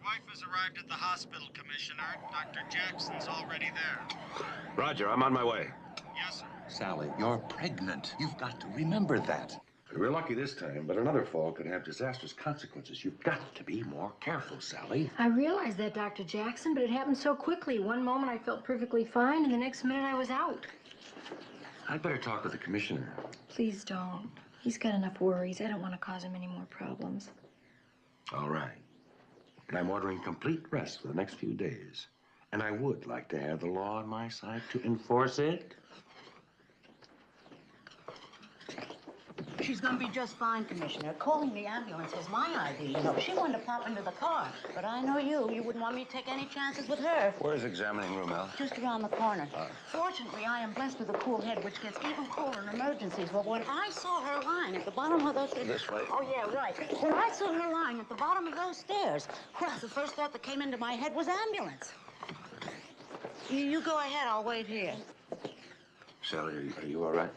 wife has arrived at the hospital, Commissioner. Dr. Jackson's already there. Roger, I'm on my way. Yes, sir. Sally, you're pregnant. You've got to remember that. We're lucky this time, but another fall could have disastrous consequences. You've got to be more careful, Sally. I realized that, Dr. Jackson, but it happened so quickly. One moment I felt perfectly fine, and the next minute I was out. I'd better talk with the commissioner. Please don't. He's got enough worries. I don't want to cause him any more problems. All right. But I'm ordering complete rest for the next few days. And I would like to have the law on my side to enforce it. She's gonna be just fine, Commissioner. Calling the ambulance was my idea, you know. She wanted to pop into the car, but I know you. You wouldn't want me to take any chances with her. Where's the examining room, Al? Just around the corner. Fortunately, I am blessed with a cool head, which gets even cooler in emergencies. But when I saw her lying at the bottom of those stairs... This way. Oh, yeah, right. When I saw her lying at the bottom of those stairs, well, the first thought that came into my head was ambulance. You go ahead. I'll wait here. Sally, are you all right?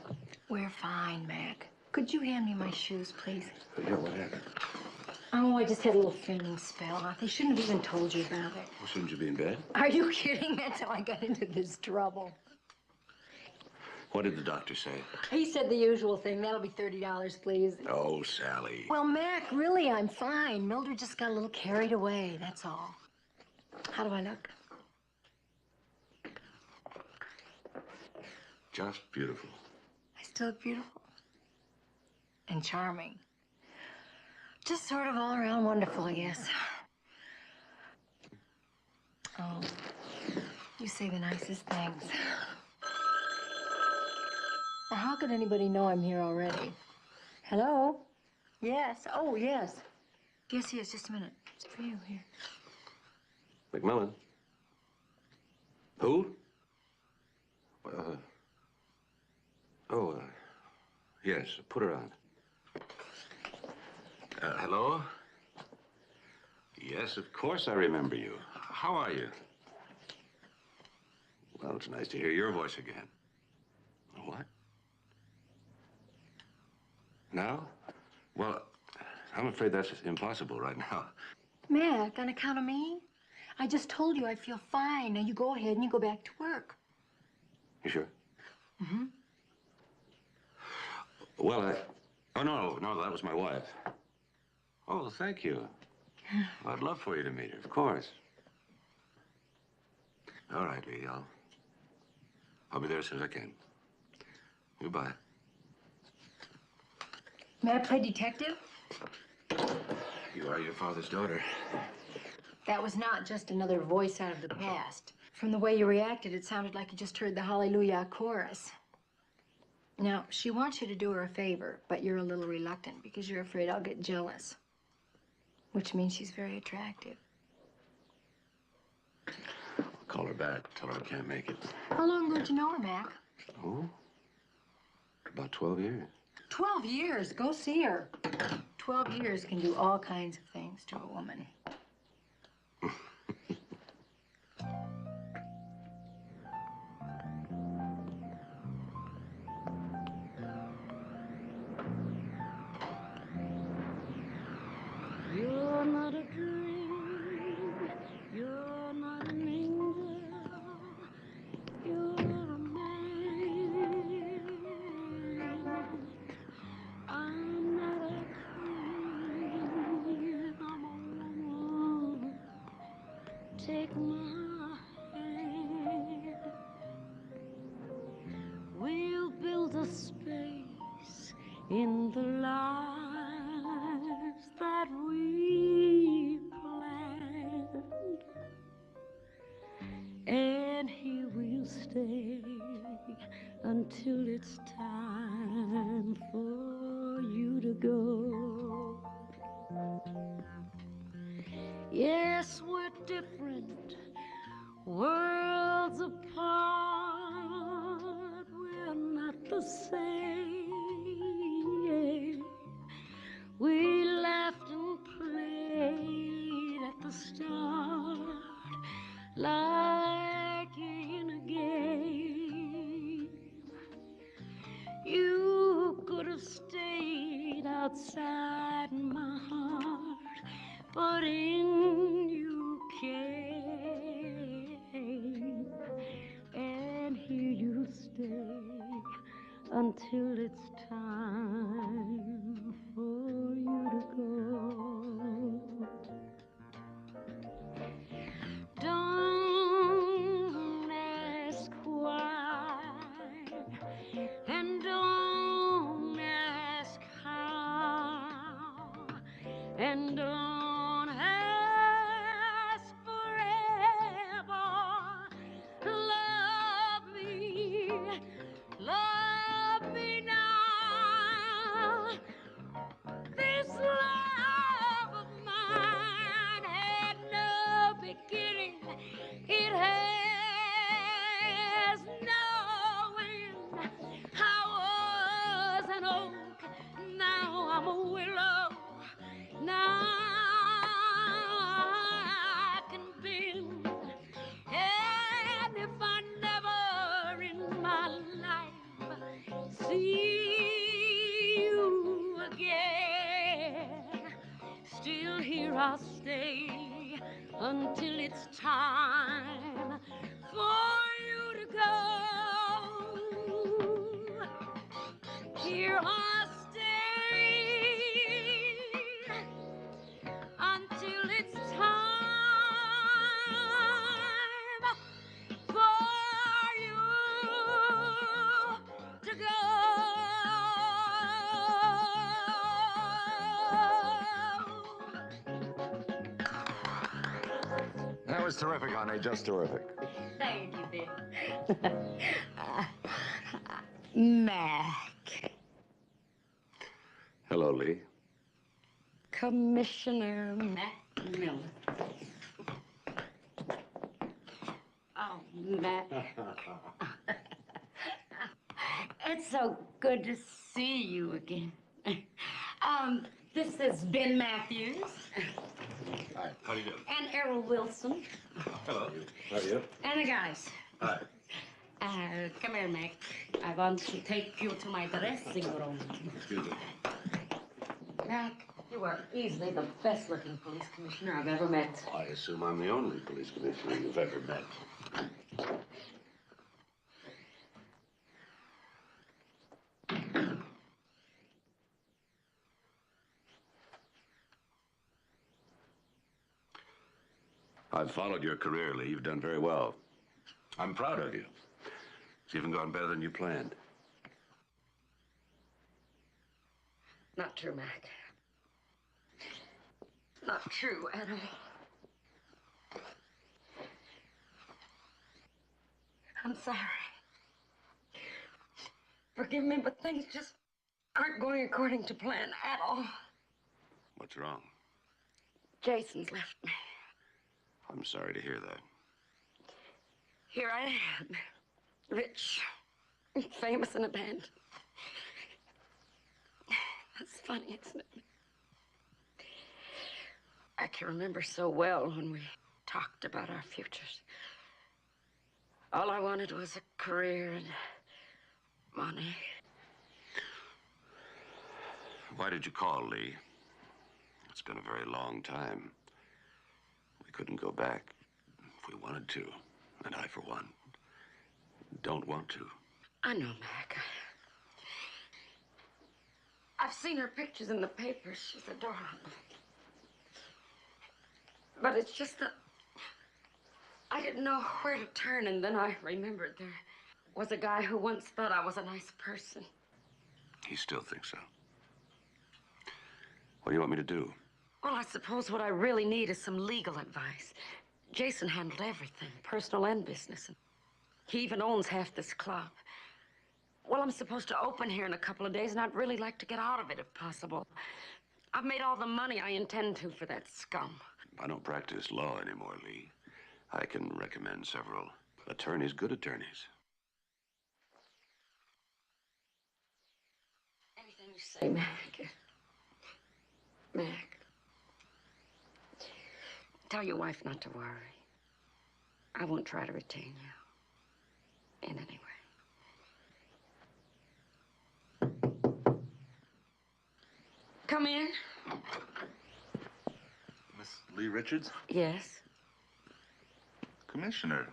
We're fine, Mac. Could you hand me my shoes, please? Yeah, what happened? Oh, I just had a little fainting spell. They shouldn't have even told you about it. Well, shouldn't you be in bed? Are you kidding? That's how I got into this trouble. What did the doctor say? He said the usual thing. That'll be $30, please. Oh, Sally. Well, Mac, really, I'm fine. Mildred just got a little carried away, that's all. How do I look? Just beautiful. I still look beautiful? And charming. Just sort of all around wonderful, I guess. Oh, you say the nicest things. Now, how could anybody know I'm here already? Hello? Yes. Oh, yes. Yes, just a minute. It's for you, here. McMILLAN? Who? Yes, put her on. Hello? Yes, of course I remember you. How are you? Well, it's nice to hear your voice again. What? Now? Well, I'm afraid that's impossible right now. Mac, on account of me? I just told you I feel fine. Now you go ahead and you go back to work. You sure? Mm-hmm. Well, oh, no, that was my wife. Oh, thank you. Well, I'd love for you to meet her, of course. All right, Lee, I'll be there as soon as I can. Goodbye. May I play detective? You are your father's daughter. That was not just another voice out of the past. From the way you reacted, it sounded like you just heard the Hallelujah chorus. Now, she wants you to do her a favor, but you're a little reluctant because you're afraid I'll get jealous. Which means she's very attractive. I'll call her back, tell her I can't make it. How long ago did you know her, Mac? Oh, about 12 years. 12 years? Go see her. 12 years can do all kinds of things to a woman. You're not a dream, you're not an angel, you're a man. I'm not a queen, I'm a woman. Take my hand. We'll build a space in the lives that we planned, and here we'll stay until it's time for you to go. Yes, we're different, worlds apart, we're not the same. We laughed and played at the start like in a game. You could have stayed outside my heart, but in you and don't ask forever. Love me now. This love of mine had no beginning. It has no end. I was an oak, now I'm a willow. Now I can bend. And if I never in my life see you again, still here I'll stay until it's time for you to go. Here I'll stay until it's time for you to go. That was terrific, honey. Just terrific. Thank you, Bill. Mac. Hello, Lee. Commissioner McMILLAN. Oh, Mac. It's so good to see you again. This is Ben Matthews. Hi. How do you do? And Errol Wilson. Hello. How are you? And the guys. Hi. Come here, Mac. I want to take you to my dressing room. Excuse me. Mac, you are easily the best-looking police commissioner I've ever met. I assume I'm the only police commissioner you've ever met. I've followed your career, Lee. You've done very well. I'm proud of you. It's even gone better than you planned. Not true, Mac. Not true at all. I'm sorry. Forgive me, but things just aren't going according to plan at all. What's wrong? Jason's left me. I'm sorry to hear that. Here I am, rich, famous, and abandoned. That's funny, isn't it? I can remember so well when we talked about our futures. All I wanted was a career and money. Why did you call, Lee? It's been a very long time. We couldn't go back if we wanted to. And I, for one, don't want to. I know, Mac. I've seen her pictures in the papers. She's adorable. But it's just that I didn't know where to turn, and then I remembered there was a guy who once thought I was a nice person. He still thinks so. What do you want me to do? Well, I suppose what I really need is some legal advice. Jason handled everything, personal and business. He even owns half this club. Well, I'm supposed to open here in a couple of days, and I'd really like to get out of it if possible. I've made all the money I intend to for that scum. I don't practice law anymore, Lee. I can recommend several attorneys, good attorneys. Anything you say, Mac. Mac. Tell your wife not to worry. I won't try to retain you in any way. Come in. Miss Lee Richards? Yes. Commissioner.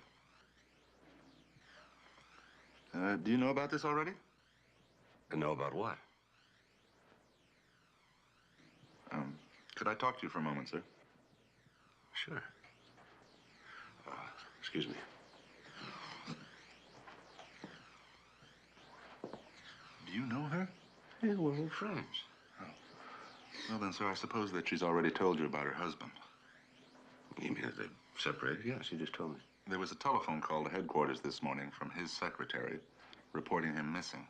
Do you know about this already? And know about what? Could I talk to you for a moment, sir? Sure. Excuse me. Do you know her? Yeah, we're old friends. Well, then, sir, I suppose that she's already told you about her husband. You mean that they've separated? Yeah, she just told me. There was a telephone call to headquarters this morning from his secretary reporting him missing.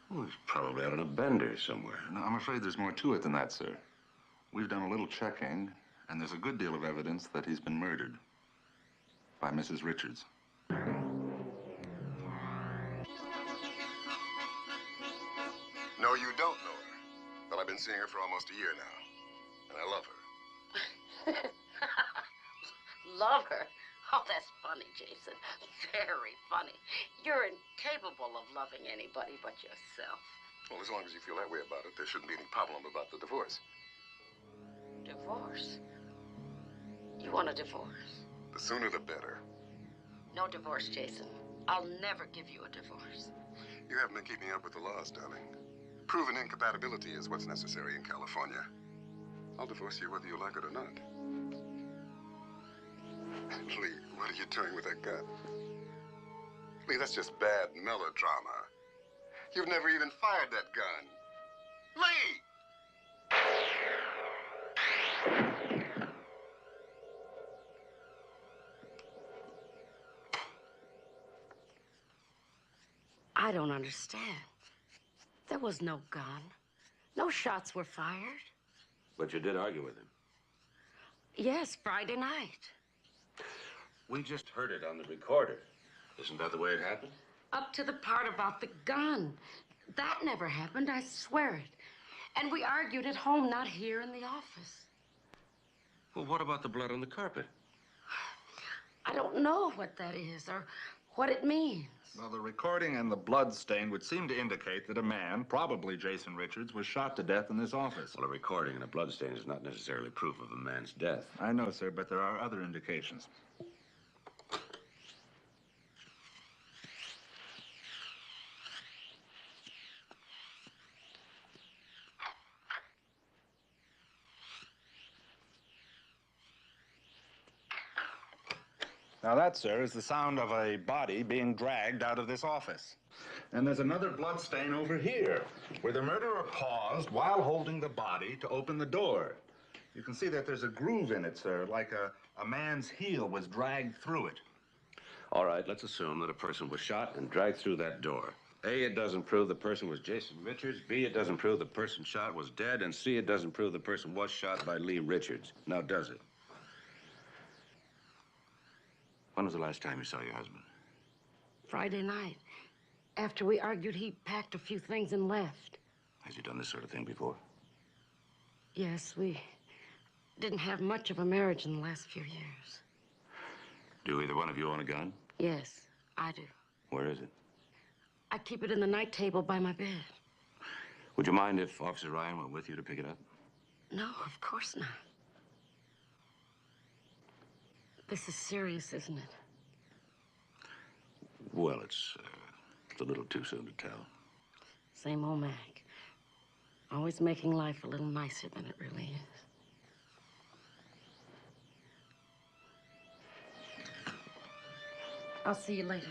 Well, he's probably out on a bender somewhere. No, I'm afraid there's more to it than that, sir. We've done a little checking, and there's a good deal of evidence that he's been murdered by Mrs. Richards. No, you don't know her. But I've been seeing her for almost a year now, and I love her. Love her? Oh, that's funny, Jason. Very funny. You're incapable of loving anybody but yourself. Well, as long as you feel that way about it, there shouldn't be any problem about the divorce. Divorce? You want a divorce? The sooner the better. No divorce, Jason. I'll never give you a divorce. You haven't been keeping up with the laws, darling. Proven incompatibility is what's necessary in California. I'll divorce you whether you like it or not. Lee, what are you doing with that gun? Lee, that's just bad melodrama. You've never even fired that gun. Lee! I don't understand. There was no gun. No shots were fired. But you did argue with him. Yes, Friday night. We just heard it on the recorder. Isn't that the way it happened? Up to the part about the gun. That never happened, I swear it. And we argued at home, not here in the office. Well, what about the blood on the carpet? I don't know what that is or what it means. Well, the recording and the blood stain would seem to indicate that a man, probably Jason Richards, was shot to death in this office. Well, a recording and a blood stain is not necessarily proof of a man's death. I know, sir, but there are other indications. Now that, sir, is the sound of a body being dragged out of this office. And there's another blood stain over here, where the murderer paused while holding the body to open the door. You can see that there's a groove in it, sir, like a man's heel was dragged through it. All right, let's assume that a person was shot and dragged through that door. A, it doesn't prove the person was Jason Richards. B, it doesn't prove the person shot was dead. And C, it doesn't prove the person was shot by Lee Richards. Now, does it? When was the last time you saw your husband? Friday night. After we argued, he packed a few things and left. Has he done this sort of thing before? Yes, we didn't have much of a marriage in the last few years. Do either one of you own a gun? Yes, I do. Where is it? I keep it in the night table by my bed. Would you mind if Officer Ryan went with you to pick it up? No, of course not. This is serious, isn't it? Well, it's a little too soon to tell. Same old Mac. Always making life a little nicer than it really is. I'll see you later.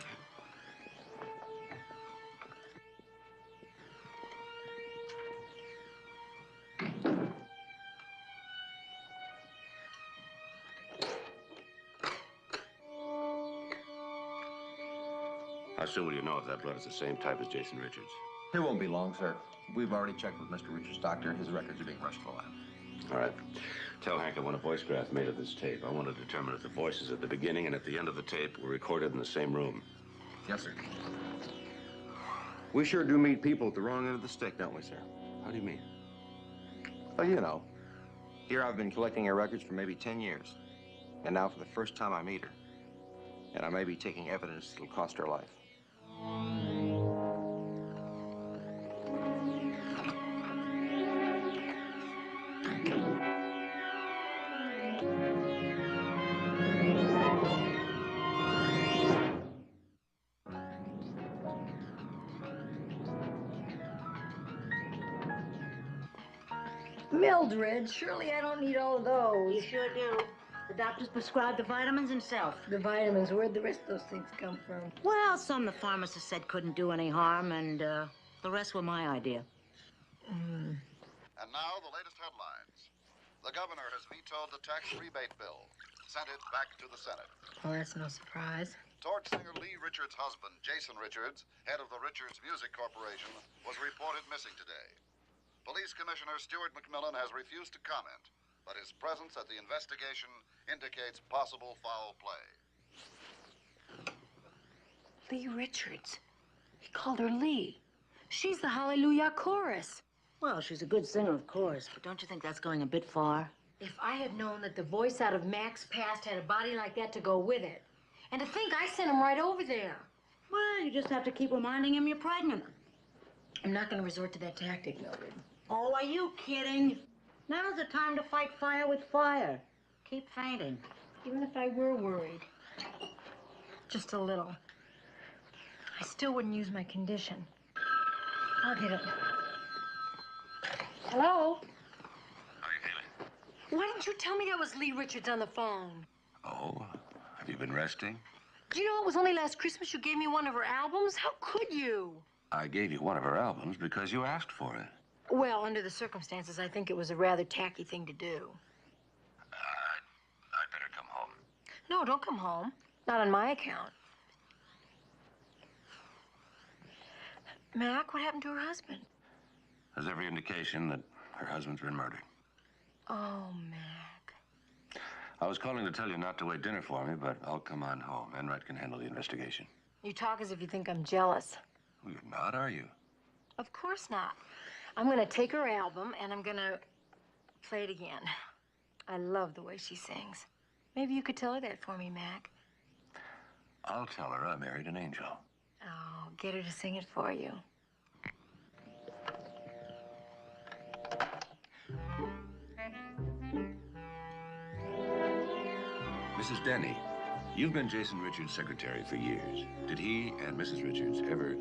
How soon will you know if that blood is the same type as Jason Richards? It won't be long, sir. We've already checked with Mr. Richards' doctor. His records are being rushed to the lab. All right. Tell Hank I want a voice graph made of this tape. I want to determine if the voices at the beginning and at the end of the tape were recorded in the same room. Yes, sir. We sure do meet people at the wrong end of the stick, don't we, sir? How do you mean? Well, you know, here I've been collecting her records for maybe 10 years. And now for the first time I meet her. And I may be taking evidence that'll cost her life. Mildred, surely I don't need all of those. You sure do. The doctor's prescribed the vitamins himself. The vitamins, where'd the rest of those things come from? Well, some the pharmacist said couldn't do any harm, and the rest were my idea. And And now the latest headlines. The governor has vetoed the tax rebate bill, sent it back to the Senate. Well, that's no surprise. Torch singer Lee Richards' husband, Jason Richards, head of the Richards Music Corporation, was reported missing today. Police Commissioner Stuart McMILLAN has refused to comment, but his presence at the investigation indicates possible foul play. Lee Richards. He called her Lee. She's the Hallelujah Chorus. Well, she's a good singer, of course, but don't you think that's going a bit far? If I had known that the voice out of Mac's past had a body like that to go with it. And to think I sent him right over there. Well, you just have to keep reminding him you're pregnant. I'm not going to resort to that tactic, Mildred. Oh, are you kidding? Now's the time to fight fire with fire. Keep fainting. Even if I were worried. Just a little. I still wouldn't use my condition. I'll get it. Hello? How are you feeling? Why didn't you tell me that was Lee Richards on the phone? Oh, have you been resting? Do you know it was only last Christmas you gave me one of her albums? How could you? I gave you one of her albums because you asked for it. Well, under the circumstances, I think it was a rather tacky thing to do. I'd better come home. No, don't come home. Not on my account. Mac, what happened to her husband? There's every indication that her husband's been murdered. Oh, Mac. I was calling to tell you not to wait dinner for me, but I'll come on home. Enright can handle the investigation. You talk as if you think I'm jealous. Well, you're not, are you? Of course not. I'm going to take her album and I'm going to play it again. I love the way she sings. Maybe you could tell her that for me, Mac. I'll tell her I married an angel. Oh, get her to sing it for you. Mrs. Denny, you've been Jason Richards' secretary for years. Did he and Mrs. Richards ever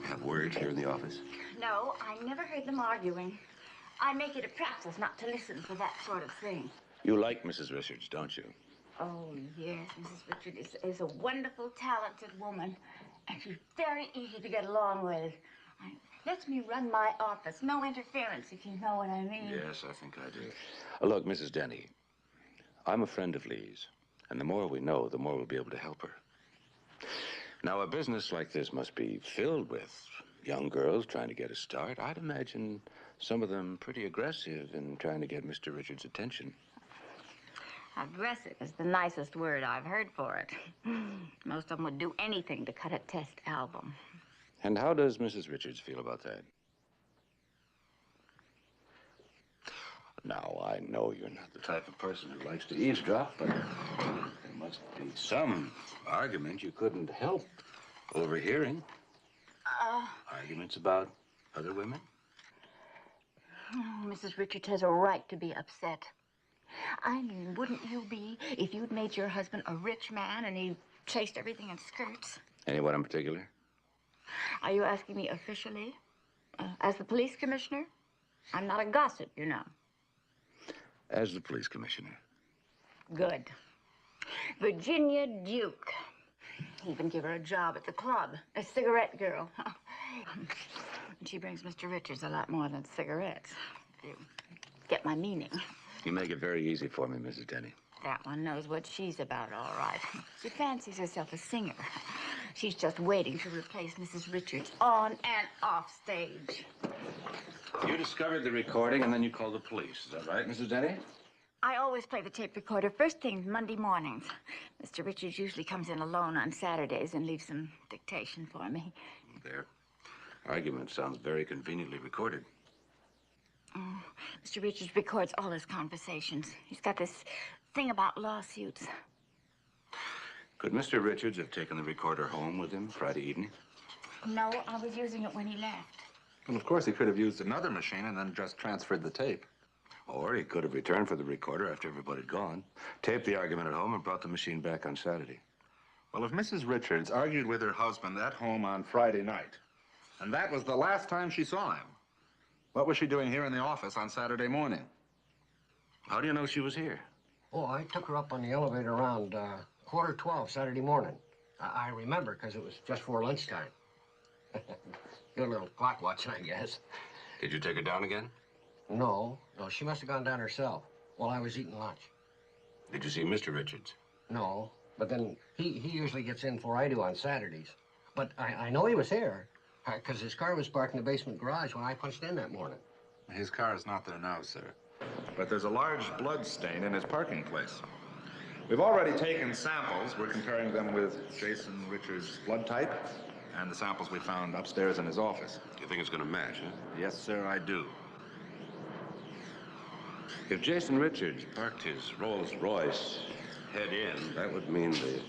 have words here in the office? No, I never heard them arguing. I make it a practice not to listen for that sort of thing. You like Mrs. Richards, don't you? Oh, yes, Mrs. Richards is a wonderful, talented woman, and she's very easy to get along with. Lets me run my office. No interference, if you know what I mean. Yes, I think I do. Look, Mrs. Denny, I'm a friend of Lee's, and the more we know, the more we'll be able to help her. Now, a business like this must be filled with young girls trying to get a start. I'd imagine some of them pretty aggressive in trying to get Mr. Richards' attention. Aggressive is the nicest word I've heard for it. Most of them would do anything to cut a test album. And how does Mrs. Richards feel about that? Now, I know you're not the type of person who likes to eavesdrop, but there must be some argument you couldn't help overhearing. Arguments about other women? Mrs. Richards has a right to be upset. I mean, wouldn't you be if you'd made your husband a rich man and he chased everything in skirts? Anyone in particular? Are you asking me officially? As the police commissioner? I'm not a gossip, you know. As the police commissioner. Good. Virginia Duke. Even give her a job at the club. A cigarette girl. And she brings Mr. Richards a lot more than cigarettes. You get my meaning. You make it very easy for me, Mrs. Denny. That one knows what she's about, all right. She fancies herself a singer. She's just waiting to replace Mrs. Richards on and off stage. You discovered the recording and then you called the police. Is that right, Mrs. Denny? I always play the tape recorder first thing Monday mornings. Mr. Richards usually comes in alone on Saturdays and leaves some dictation for me. Their argument sounds very conveniently recorded. Oh, Mr. Richards records all his conversations. He's got this thing about lawsuits. Could Mr. Richards have taken the recorder home with him Friday evening? No, I was using it when he left. And of course, he could have used another machine and then just transferred the tape. Or he could have returned for the recorder after everybody had gone, taped the argument at home, and brought the machine back on Saturday. Well, if Mrs. Richards argued with her husband at home on Friday night, and that was the last time she saw him, what was she doing here in the office on Saturday morning? How do you know she was here? Oh, I took her up on the elevator around 11:45 Saturday morning. I remember because it was just before lunchtime. Good little clock watching, I guess. Did you take her down again? No, she must have gone down herself while I was eating lunch. Did you see Mr. Richards? No, but then he usually gets in before I do on Saturdays. But I know he was here, because his car was parked in the basement garage when I punched in that morning. His car is not there now, sir. But there's a large blood stain in his parking place. We've already taken samples. We're comparing them with Jason Richards' blood type and the samples we found upstairs in his office. You think it's going to match, huh? Yes, sir, I do. If Jason Richards parked his Rolls Royce head in, that would mean the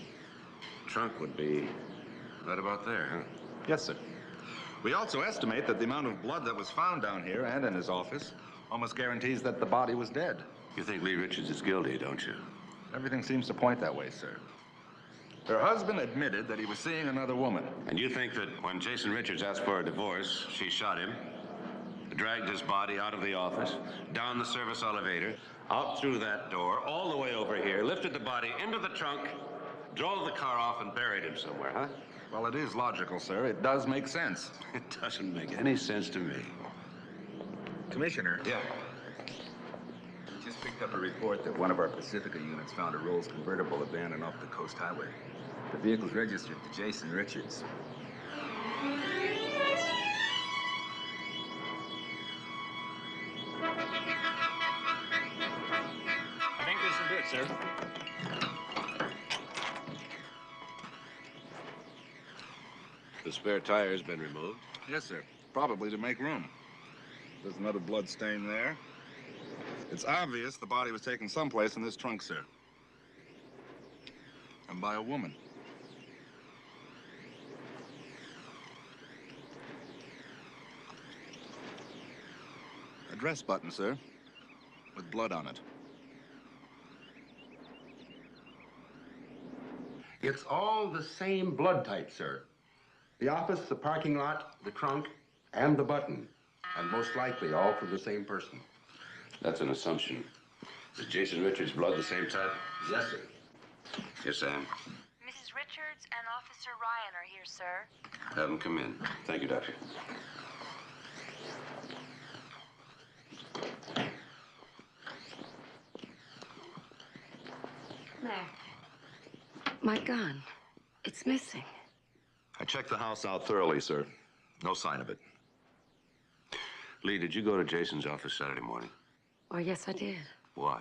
trunk would be right about there, huh? Yes, sir. We also estimate that the amount of blood that was found down here and in his office almost guarantees that the body was dead. You think Lee Richards is guilty, don't you? Everything seems to point that way, sir. Her husband admitted that he was seeing another woman. And you think that when Jason Richards asked for a divorce, she shot him, dragged his body out of the office, down the service elevator, out through that door, all the way over here, lifted the body into the trunk, drove the car off, and buried him somewhere, huh? Well, it is logical, sir. It does make sense. It doesn't make any sense to me. Commissioner. Yeah. Just picked up a report that one of our Pacifica units found a Rolls convertible abandoned off the Coast Highway. The vehicle's registered to Jason Richards. I think this is it, sir. The spare tire's been removed? Yes, sir. Probably to make room. There's another blood stain there. It's obvious the body was taken someplace in this trunk, sir. And by a woman. A dress button, sir, with blood on it. It's all the same blood type, sir. The office, the parking lot, the trunk, and the button. And most likely all from the same person. That's an assumption. Is Jason Richards' blood the same type? Yes, sir. Yes, Sam. Mrs. Richards and Officer Ryan are here, sir. Have them come in. Thank you, Doctor. There. My gun. It's missing. I checked the house out thoroughly, sir. No sign of it. Lee, did you go to Jason's office Saturday morning? Oh, yes, I did. Why?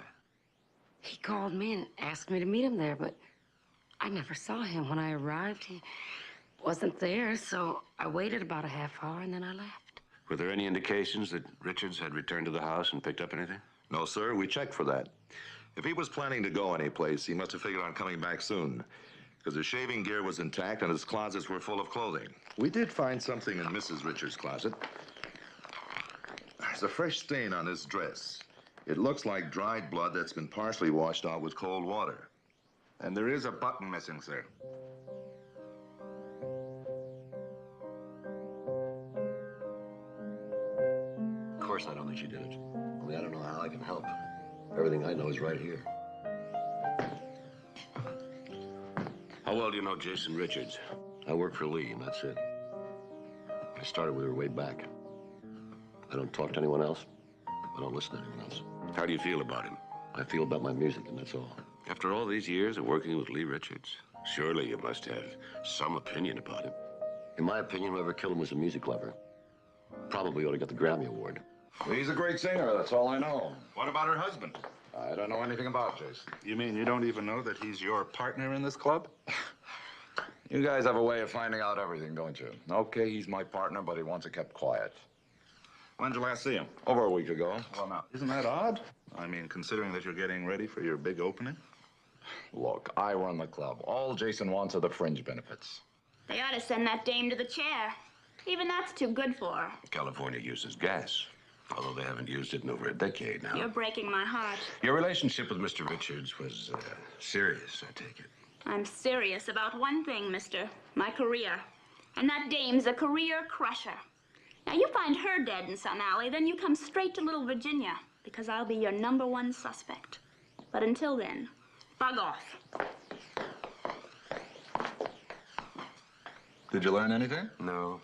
He called me and asked me to meet him there, but I never saw him. When I arrived, he wasn't there, so I waited about a half hour and then I left. Were there any indications that Richards had returned to the house and picked up anything? No, sir. We checked for that. If he was planning to go anyplace, he must have figured on coming back soon, because his shaving gear was intact and his closets were full of clothing. We did find something in Mrs. Richards' closet. There's a fresh stain on his dress. It looks like dried blood that's been partially washed out with cold water. And there is a button missing, sir. Of course, I don't think she did it. Only I don't know how I can help. Everything I know is right here. How well do you know Jason Richards? I work for Lee, and that's it. I started with her way back. I don't talk to anyone else. I don't listen to anyone else. How do you feel about him? I feel about my music, and that's all. After all these years of working with Lee Richards, surely you must have some opinion about him. In my opinion, whoever killed him was a music lover. Probably ought to get the Grammy Award. Well, he's a great singer, that's all I know. What about her husband? I don't know anything about Jason. You mean you don't even know that he's your partner in this club? You guys have a way of finding out everything, don't you? Okay, he's my partner, but he wants it kept quiet. When did you last see him? Over a week ago. Well, now, isn't that odd? I mean, considering that you're getting ready for your big opening? Look, I run the club. All Jason wants are the fringe benefits. They ought to send that dame to the chair. Even that's too good for her. California uses gas, although they haven't used it in over a decade now. You're breaking my heart. Your relationship with Mr. Richards was serious, I take it. I'm serious about one thing, mister. My career. And that dame's a career crusher. Now, you find her dead in some alley, then you come straight to little Virginia, because I'll be your #1 suspect. But until then, bug off. Did you learn anything? No.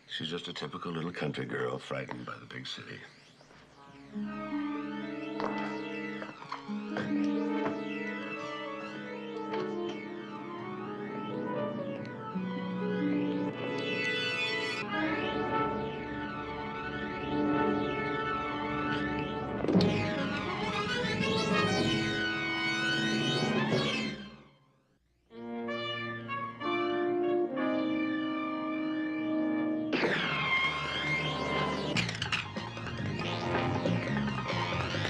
She's just a typical little country girl frightened by the big city.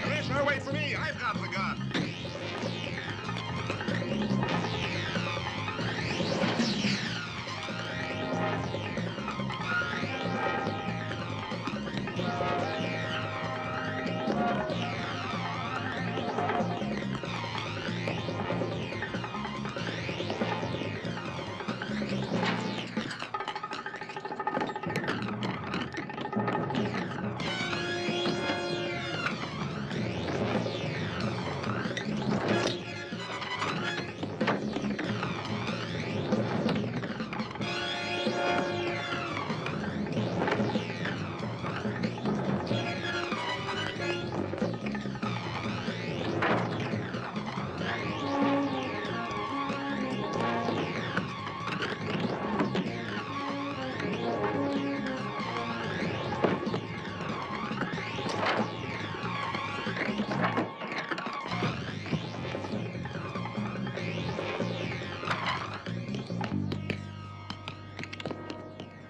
Commissioner, wait for me. I've got the gun.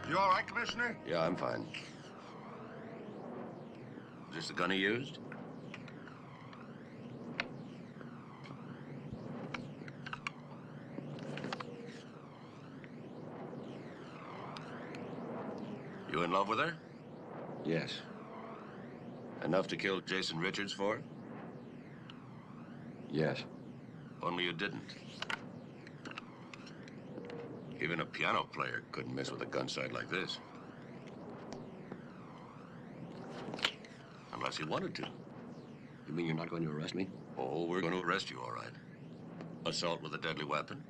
You all right, Commissioner? Yeah, I'm fine. Is this the gun he used? You in love with her? Yes. Enough to kill Jason Richards for? Yes. Only you didn't. Even a piano player couldn't mess with a gun sight like this. Unless he wanted to. You mean you're not going to arrest me? Oh, we're going to arrest you, all right. Assault with a deadly weapon.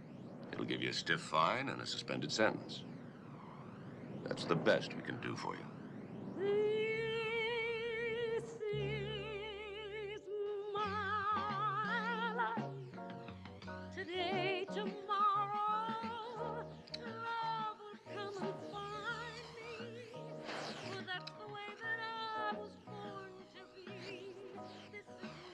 It'll give you a stiff fine and a suspended sentence. That's the best we can do for you. This is my life. Today, tomorrow, love will come and find me. For that's the way that I was born to be. This is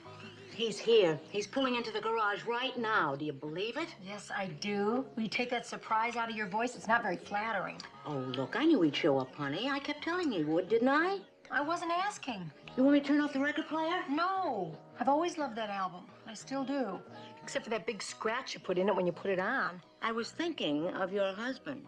me. He's here. He's pulling into the garage right now. Do you believe it? Yes, I do. Will you take that surprise out of your voice? It's not very flattering. Oh, look, I knew he'd show up, honey. I kept telling you he would, didn't I? I wasn't asking. You want me to turn off the record player? No. I've always loved that album. I still do. Except for that big scratch you put in it when you put it on. I was thinking of your husband.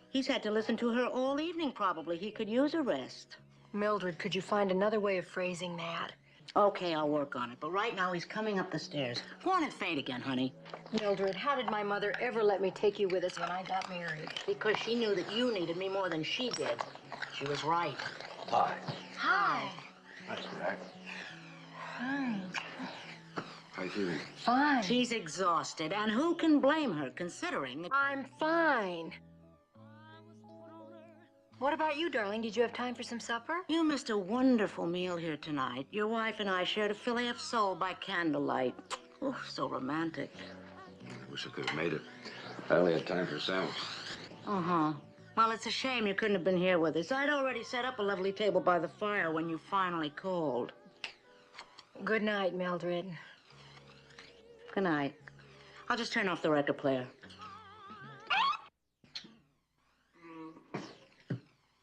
He's had to listen to her all evening, probably. He could use a rest. Mildred, could you find another way of phrasing that? Okay, I'll work on it. But right now, he's coming up the stairs. Go on and faint again, honey. Mildred, how did my mother ever let me take you with us when I got married? Because she knew that you needed me more than she did. She was right. Hi. Hi. Nice back. Hi. How you feeling? Fine. She's exhausted, and who can blame her, considering that... I'm fine. What about you, darling? Did you have time for some supper? You missed a wonderful meal here tonight. Your wife and I shared a fillet of sole by candlelight. Oh, so romantic. I wish I could have made it. I only had time for a sandwich. Uh-huh. Well, it's a shame you couldn't have been here with us. I'd already set up a lovely table by the fire when you finally called. Good night, Mildred. Good night. I'll just turn off the record player.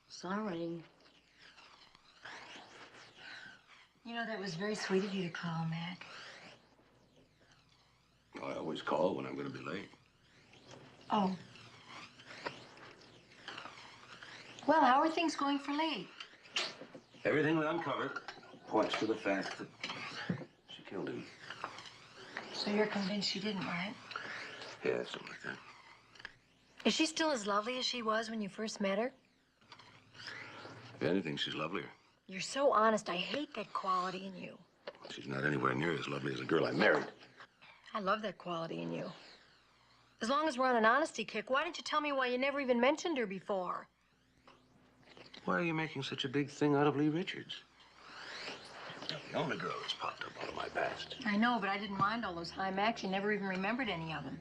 Sorry. You know, that was very sweet of you to call, Mac. I always call when I'm going to be late. Oh. Well, how are things going for Lee? Everything we uncovered points to the fact that she killed him. So you're convinced she didn't, right? Yeah, something like that. Is she still as lovely as she was when you first met her? If anything, she's lovelier. You're so honest. I hate that quality in you. She's not anywhere near as lovely as the girl I married. I love that quality in you. As long as we're on an honesty kick, why didn't you tell me why you never even mentioned her before? Why are you making such a big thing out of Lee Richards? The only girl that's popped up out of my past. I know, but I didn't mind all those high macs. You never even remembered any of them.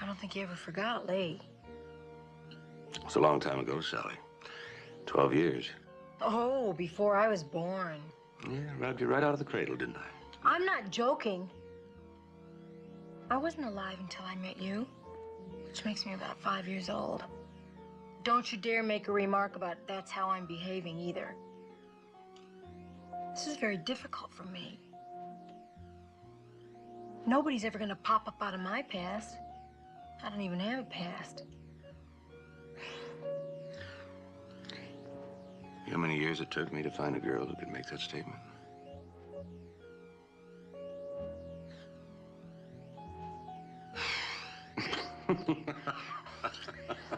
I don't think you ever forgot Lee. It was a long time ago, Sally. 12 years. Oh, before I was born. Yeah, robbed you right out of the cradle, didn't I? I'm not joking. I wasn't alive until I met you, which makes me about 5 years old. Don't you dare make a remark about that's how I'm behaving either. This is very difficult for me. Nobody's ever gonna pop up out of my past. I don't even have a past. You know how many years it took me to find a girl who could make that statement?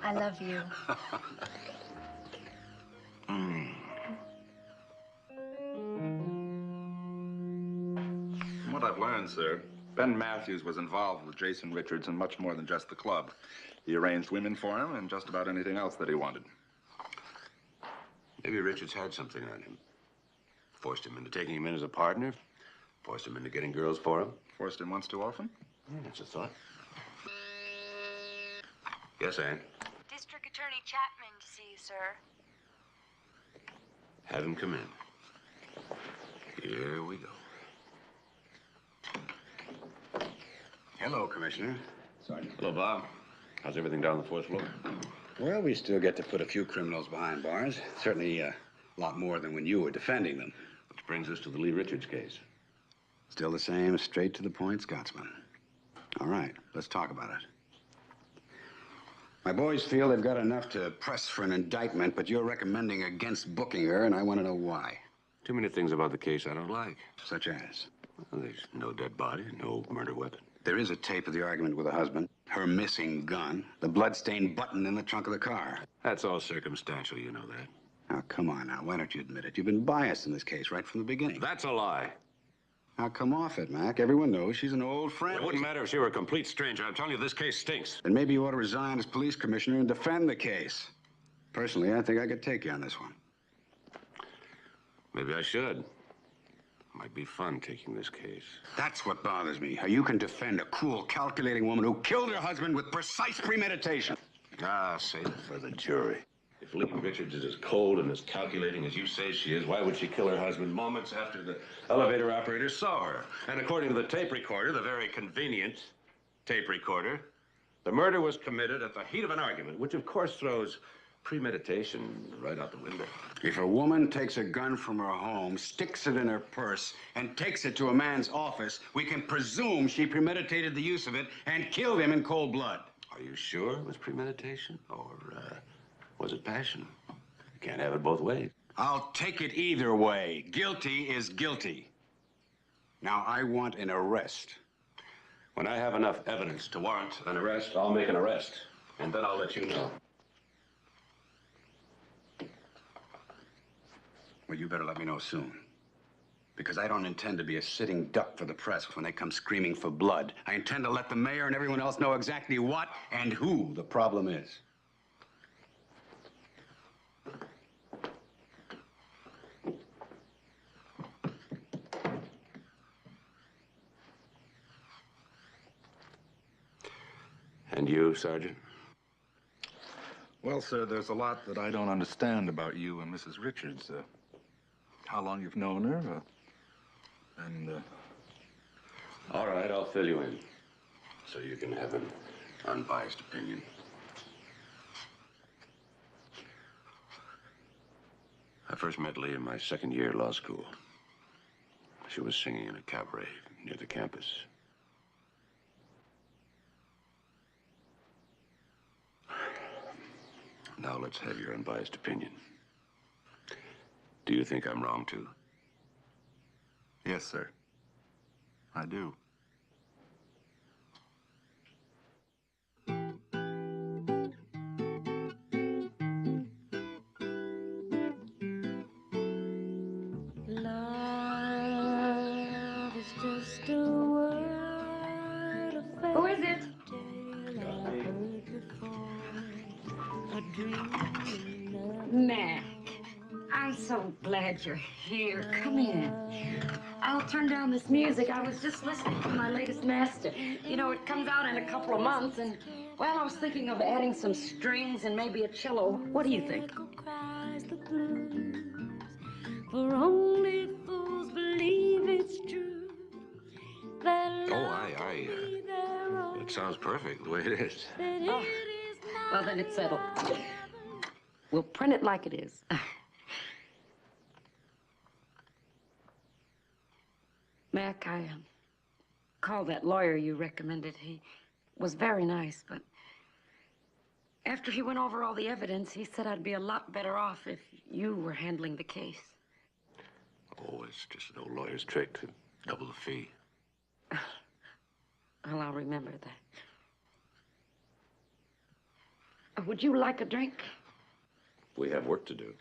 I love you. From what I've learned, sir, Ben Matthews was involved with Jason Richards in much more than just the club. He arranged women for him and just about anything else that he wanted. Maybe Richards had something on him. Forced him into taking him in as a partner. Forced him into getting girls for him. Forced him once too often? Yeah, that's a thought. Yes, Ann? District Attorney Chapman to see you, sir. Have him come in. Here we go. Hello, Commissioner. Sergeant. Hello, Bob. How's everything down on the fourth floor? Well, we still get to put a few criminals behind bars. Certainly a lot more than when you were defending them. Which brings us to the Lee Richards case. Still the same, straight to the point, Scotsman. All right, let's talk about it. My boys feel they've got enough to press for an indictment, but you're recommending against booking her, and I want to know why. Too many things about the case I don't like. Such as? Well, there's no dead body, no murder weapon. There is a tape of the argument with the husband, her missing gun, the blood-stained button in the trunk of the car. That's all circumstantial, you know that. Now, come on now. Why don't you admit it? You've been biased in this case right from the beginning. That's a lie. Now, come off it, Mac. Everyone knows she's an old friend. It wouldn't matter if she were a complete stranger. I'm telling you, this case stinks. Then maybe you ought to resign as police commissioner and defend the case. Personally, I think I could take you on this one. Maybe I should. Might be fun taking this case. That's what bothers me. How you can defend a cool, calculating woman who killed her husband with precise premeditation. Ah, save it for the jury. If Lee Richards is as cold and as calculating as you say she is, why would she kill her husband moments after the elevator operator saw her? And according to the tape recorder, the very convenient tape recorder, the murder was committed at the heat of an argument, which of course throws premeditation right out the window. If a woman takes a gun from her home, sticks it in her purse, and takes it to a man's office, we can presume she premeditated the use of it and killed him in cold blood. Are you sure it was premeditation? Or, was it passion? You can't have it both ways. I'll take it either way. Guilty is guilty. Now, I want an arrest. When I have enough evidence to warrant an arrest, I'll make an arrest. And then I'll let you know. Well, you better let me know soon. Because I don't intend to be a sitting duck for the press when they come screaming for blood. I intend to let the mayor and everyone else know exactly what and who the problem is. And you, Sergeant? Well, sir, there's a lot that I don't understand about you and Mrs. Richards. How long you've known her, All right, I'll fill you in, so you can have an unbiased opinion. I first met Lee in my second year at law school. She was singing in a cabaret near the campus. Now let's have your unbiased opinion. Do you think I'm wrong, too? Yes, sir. I do. Love is just a word of Who is it? Mac, I'm so glad glad you're here. Come in. I'll turn down this music. I was just listening to my latest master. You know, it comes out in a couple of months, and, well, I was thinking of adding some strings and maybe a cello. What do you think? For only fools believe it's true. It sounds perfect the way it is. Oh, well, then it's settled. We'll print it like it is. Mac, I called that lawyer you recommended. He was very nice, but after he went over all the evidence, he said I'd be a lot better off if you were handling the case. Oh, it's just an old lawyer's trick to double the fee. Well, I'll remember that. Would you like a drink? We have work to do.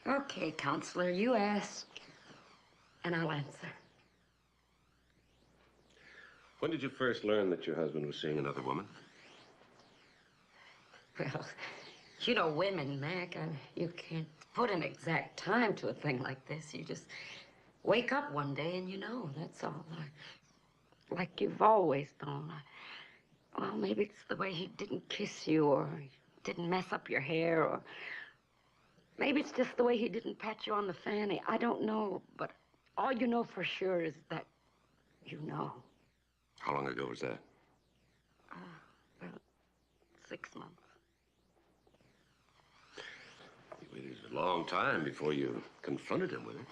Okay, counselor, you ask, and I'll answer. When did you first learn that your husband was seeing another woman? Well, you know women, Mac. You can't put an exact time to a thing like this. You just wake up one day and you know, that's all. Like you've always known. Well, maybe it's the way he didn't kiss you, or he didn't mess up your hair, or maybe it's just the way he didn't pat you on the fanny. I don't know, but all you know for sure is that you know. How long ago was that? About 6 months. You waited a long time before you confronted him with it.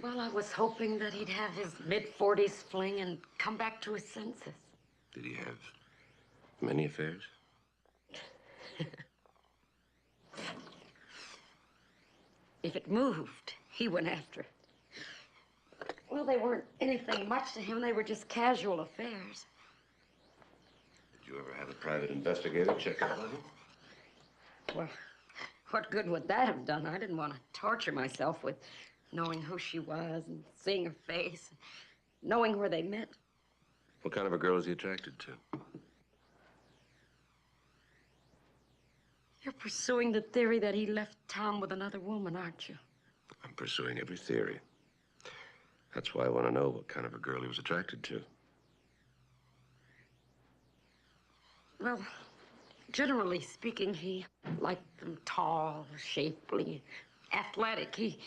Well, I was hoping that he'd have his mid-40s fling and come back to his senses. Did he have many affairs? If it moved, he went after it. Well, they weren't anything much to him. They were just casual affairs. Did you ever have a private investigator check out on him? Well, what good would that have done? I didn't want to torture myself with knowing who she was and seeing her face, and knowing where they met. What kind of a girl is he attracted to? You're pursuing the theory that he left town with another woman, aren't you? I'm pursuing every theory. That's why I want to know what kind of a girl he was attracted to. Well, generally speaking, he liked them tall, shapely, athletic. He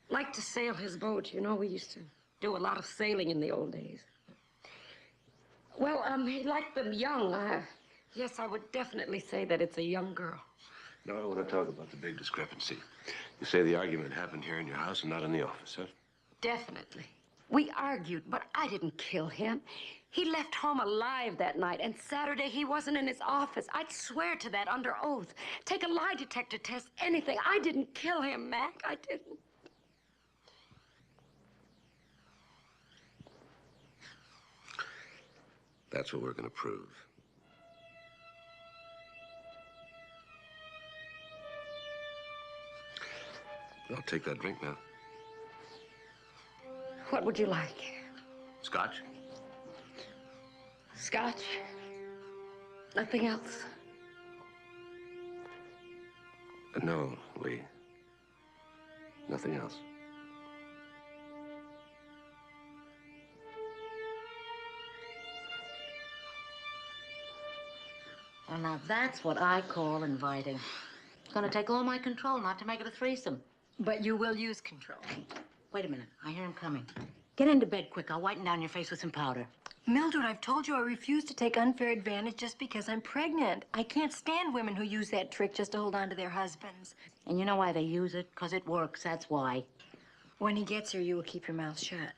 liked to sail his boat. You know, we used to do a lot of sailing in the old days. Well, he liked them young. Yes, I would definitely say that it's a young girl. Now I want to talk about the big discrepancy. You say the argument happened here in your house and not in the office, huh? Definitely. We argued, but I didn't kill him. He left home alive that night, and Saturday he wasn't in his office. I'd swear to that under oath. Take a lie detector test, anything. I didn't kill him, Mac. I didn't. That's what we're going to prove. I'll take that drink now. What would you like? Scotch? Scotch? Nothing else? No, Lee. Nothing else. Well, now that's what I call inviting. It's gonna take all my control not to make it a threesome. But you will use control. Wait a minute. I hear him coming. Get into bed quick. I'll whiten down your face with some powder. Mildred, I've told you I refuse to take unfair advantage just because I'm pregnant. I can't stand women who use that trick just to hold on to their husbands. And you know why they use it? Because it works. That's why. When he gets her, you will keep your mouth shut.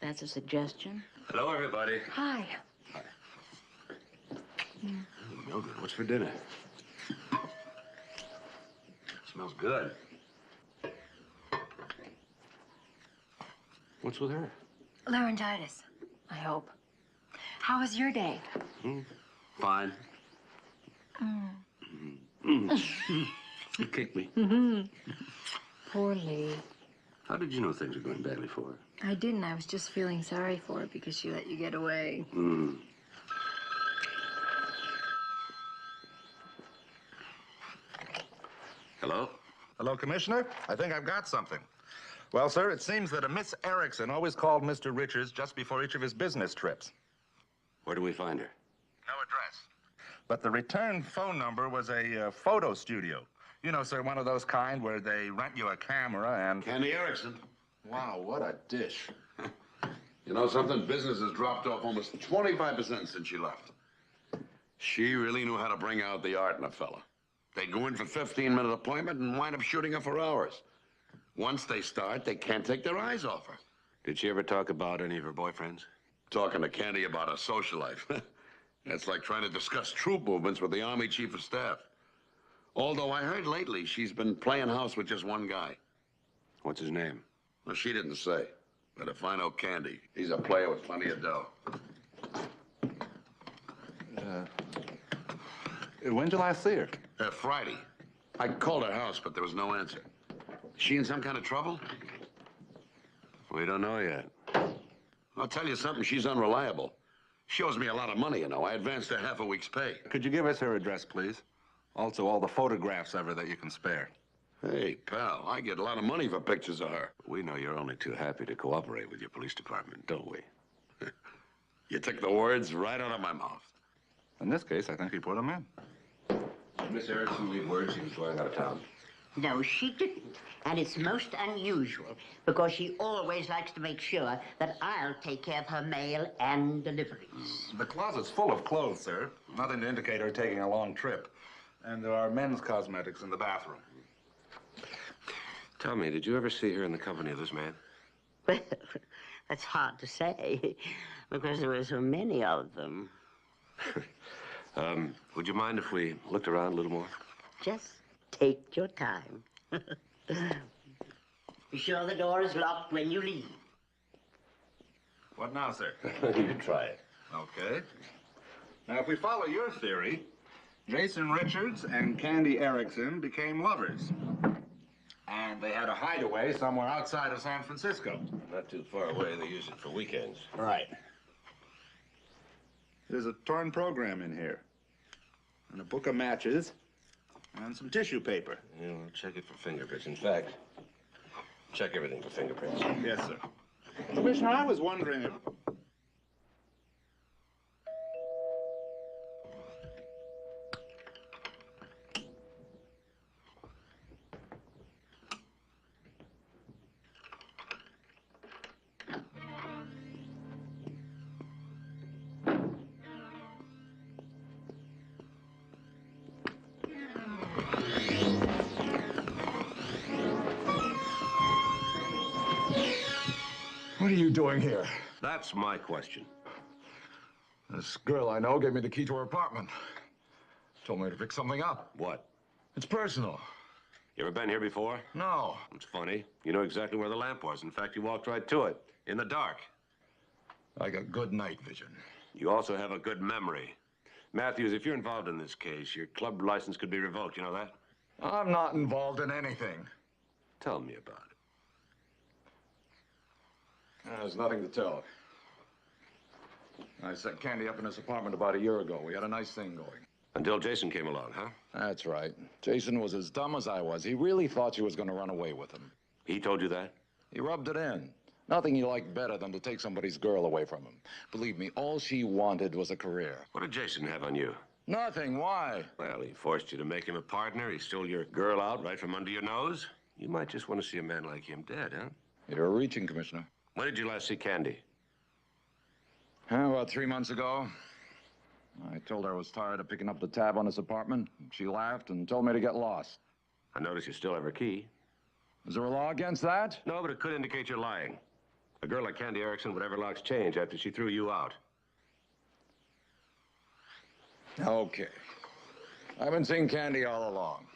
That's a suggestion. Hello, everybody. Hi. Hi. Mildred, what's for dinner? Smells good. What's with her? Laryngitis, I hope. How was your day? Fine. You kicked me. Poor Lee. How did you know things were going badly for her? I didn't. I was just feeling sorry for her because she let you get away. Hello? Hello, Commissioner. I think I've got something. Well, sir, it seems that a Miss Erickson always called Mr. Richards just before each of his business trips. Where do we find her? No address. But the return phone number was a photo studio. You know, sir, one of those kind where they rent you a camera and... Candy Erickson. Wow, what a dish. You know something? Business has dropped off almost 25% since she left. She really knew how to bring out the art in a fella. They go in for 15-minute appointment and wind up shooting her for hours. Once they start, they can't take their eyes off her. Did she ever talk about any of her boyfriends? Talking to Candy about her social life. That's like trying to discuss troop movements with the Army Chief of Staff. Although I heard lately she's been playing house with just one guy. What's his name? Well, she didn't say. But if I know Candy, he's a player with plenty of dough. When'd you last see her? Friday. I called her house, but there was no answer. Is she in some kind of trouble? We don't know yet. I'll tell you something, she's unreliable. She owes me a lot of money, you know. I advanced her half a week's pay. Could you give us her address, please? Also, all the photographs of her that you can spare. Hey, pal, I get a lot of money for pictures of her. We know you're only too happy to cooperate with your police department, don't we? You took the words right out of my mouth. In this case, I think he put them in. Miss Erickson leave word she was going out of town. No, she didn't. And it's most unusual because she always likes to make sure that I'll take care of her mail and deliveries. The closet's full of clothes, sir. Nothing to indicate her taking a long trip. And there are men's cosmetics in the bathroom. Tell me, did you ever see her in the company of this man? Well, that's hard to say because there were so many of them. Would you mind if we looked around a little more? Just take your time. Be sure the door is locked when you leave. What now, sir? You try it. Okay. Now, if we follow your theory, Jason Richards and Candy Erickson became lovers. And they had a hideaway somewhere outside of San Francisco. Not too far away. They use it for weekends. Right. There's a torn program in here. And a book of matches. And some tissue paper. Yeah, we'll check it for fingerprints. In fact, check everything for fingerprints. Yes, sir. Commissioner, I was wondering if... What are you doing here? That's my question. This girl I know gave me the key to her apartment. Told me to pick something up. What? It's personal. You ever been here before? No. It's funny. You know exactly where the lamp was. In fact, you walked right to it, in the dark. I got good night vision. You also have a good memory. Matthews, if you're involved in this case, your club license could be revoked. You know that? I'm not involved in anything. Tell me about it. There's nothing to tell. I set Candy up in his apartment about a year ago. We had a nice thing going. Until Jason came along, huh? That's right. Jason was as dumb as I was. He really thought she was going to run away with him. He told you that? He rubbed it in. Nothing he liked better than to take somebody's girl away from him. Believe me, all she wanted was a career. What did Jason have on you? Nothing. Why? Well, he forced you to make him a partner. He stole your girl out right from under your nose. You might just want to see a man like him dead, huh? You're reaching, Commissioner. When did you last see Candy? About 3 months ago. I told her I was tired of picking up the tab on his apartment. She laughed and told me to get lost. I notice you still have her key. Is there a law against that? No, but it could indicate you're lying. A girl like Candy Erickson would ever locks change after she threw you out. Okay. I've been seeing Candy all along.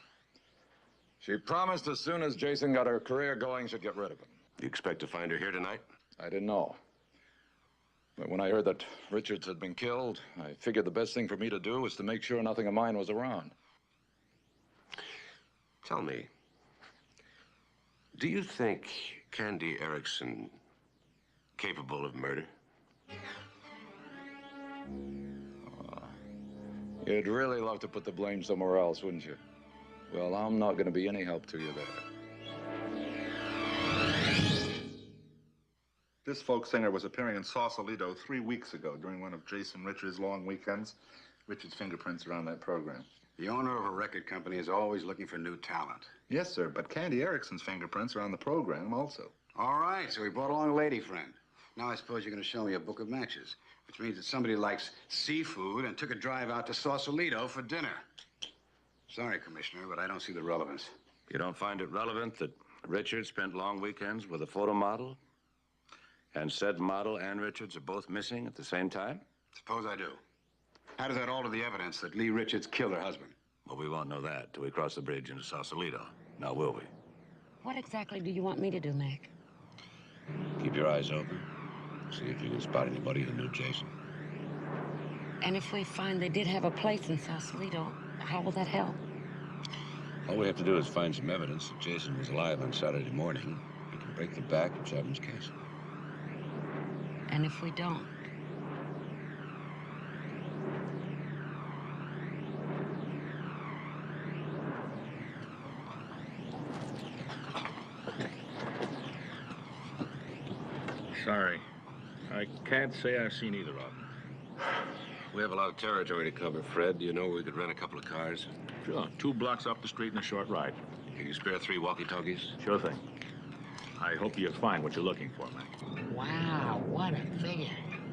She promised as soon as Jason got her career going, she'd get rid of him. You expect to find her here tonight? I didn't know. But when I heard that Richards had been killed, I figured the best thing for me to do was to make sure nothing of mine was around. Tell me, do you think Candy Erickson capable of murder? You'd really love to put the blame somewhere else, wouldn't you? Well, I'm not going to be any help to you there. This folk singer was appearing in Sausalito 3 weeks ago during one of Jason Richards' long weekends. Richards' fingerprints are on that program. The owner of a record company is always looking for new talent. Yes, sir, but Candy Erickson's fingerprints are on the program also. All right, so he brought along a lady friend. Now I suppose you're going to show me a book of matches, which means that somebody likes seafood and took a drive out to Sausalito for dinner. Sorry, Commissioner, but I don't see the relevance. You don't find it relevant that Richards spent long weekends with a photo model? And said model and Richards are both missing at the same time? Suppose I do. How does that alter the evidence that Lee Richards killed her husband? Well, we won't know that till we cross the bridge into Sausalito. Now, will we? What exactly do you want me to do, Mac? Keep your eyes open. See if you can spot anybody who knew Jason. And if we find they did have a place in Sausalito, how will that help? All we have to do is find some evidence that Jason was alive on Saturday morning. We can break the back of Chapman's case. And if we don't? Sorry. I can't say I've seen either of them. We have a lot of territory to cover, Fred. Do you know where we could rent a couple of cars? Sure. 2 blocks up the street and a short ride. Can you spare 3 walkie-talkies? Sure thing. I hope you find what you're looking for, Mac. Wow, what a figure.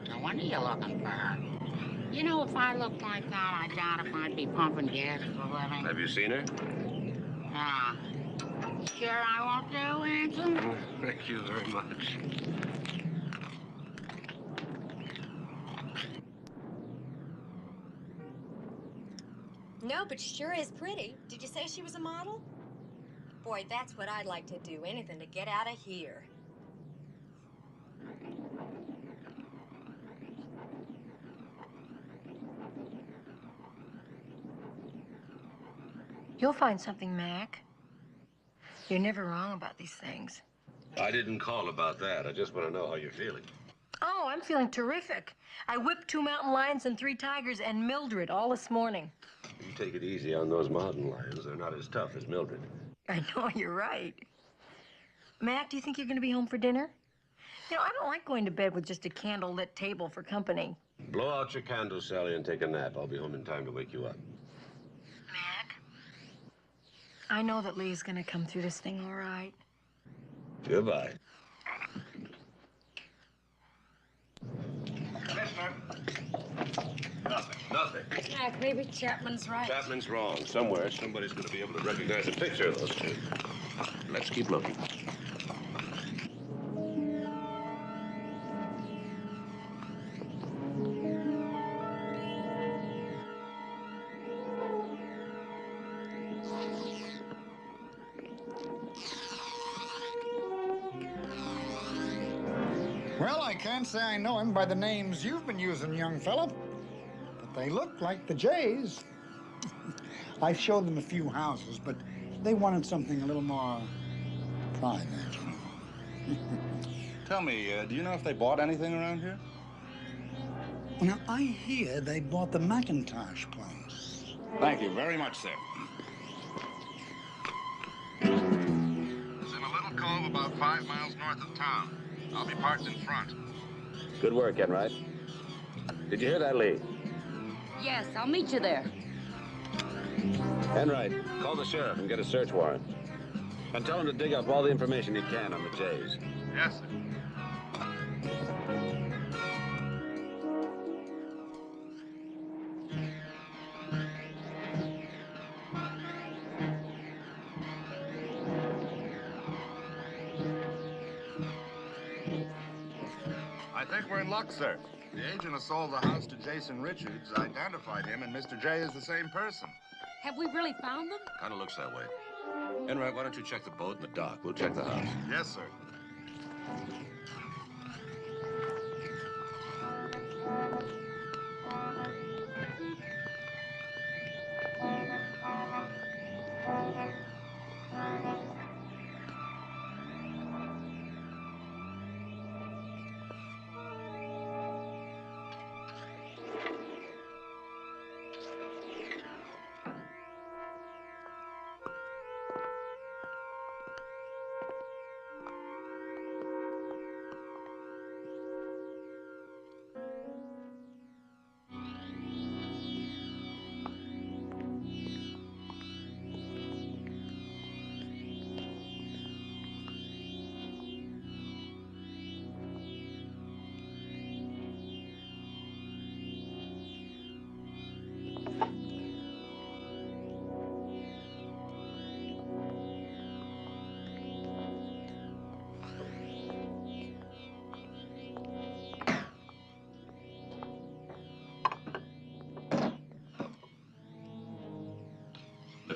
No wonder you're looking for her. You know, if I looked like that, I doubt if I'd be pumping gas for a living. Have you seen her? Ah. Sure I won't do, Hanson? Thank you very much. No, but she sure is pretty. Did you say she was a model? Boy, that's what I'd like to do. Anything to get out of here. You'll find something, Mac. You're never wrong about these things. I didn't call about that. I just want to know how you're feeling. Oh, I'm feeling terrific. I whipped 2 mountain lions and 3 tigers and Mildred all this morning. You take it easy on those mountain lions. They're not as tough as Mildred. I know, you're right. Mac, do you think you're going to be home for dinner? You know, I don't like going to bed with just a candle-lit table for company. Blow out your candle, Sally, and take a nap. I'll be home in time to wake you up. Mac, I know that Lee's going to come through this thing all right. Goodbye. Commissioner. Nothing. Mac, maybe Chapman's right. Chapman's wrong. Somewhere, somebody's going to be able to recognize a picture of those 2. Let's keep looking. Well, I can't say I know him by the names you've been using, young fella. But they look like the Jays. I showed them a few houses, but they wanted something a little more private. Tell me, do you know if they bought anything around here? Now, I hear they bought the McIntosh place. Thank you very much, sir. It's in a little cove about 5 miles north of town. I'll be parked in front. Good work, Enright. Did you hear that, Lee? Yes, I'll meet you there. Enright, call the sheriff and get a search warrant. And tell him to dig up all the information he can on the Jays. Yes, sir. I think we're in luck, sir. The agent who sold the house to Jason Richards identified him, and Mr. J is the same person. Have we really found them? Kind of looks that way. Enright, why don't you check the boat and the dock? We'll check the house. Yes, sir.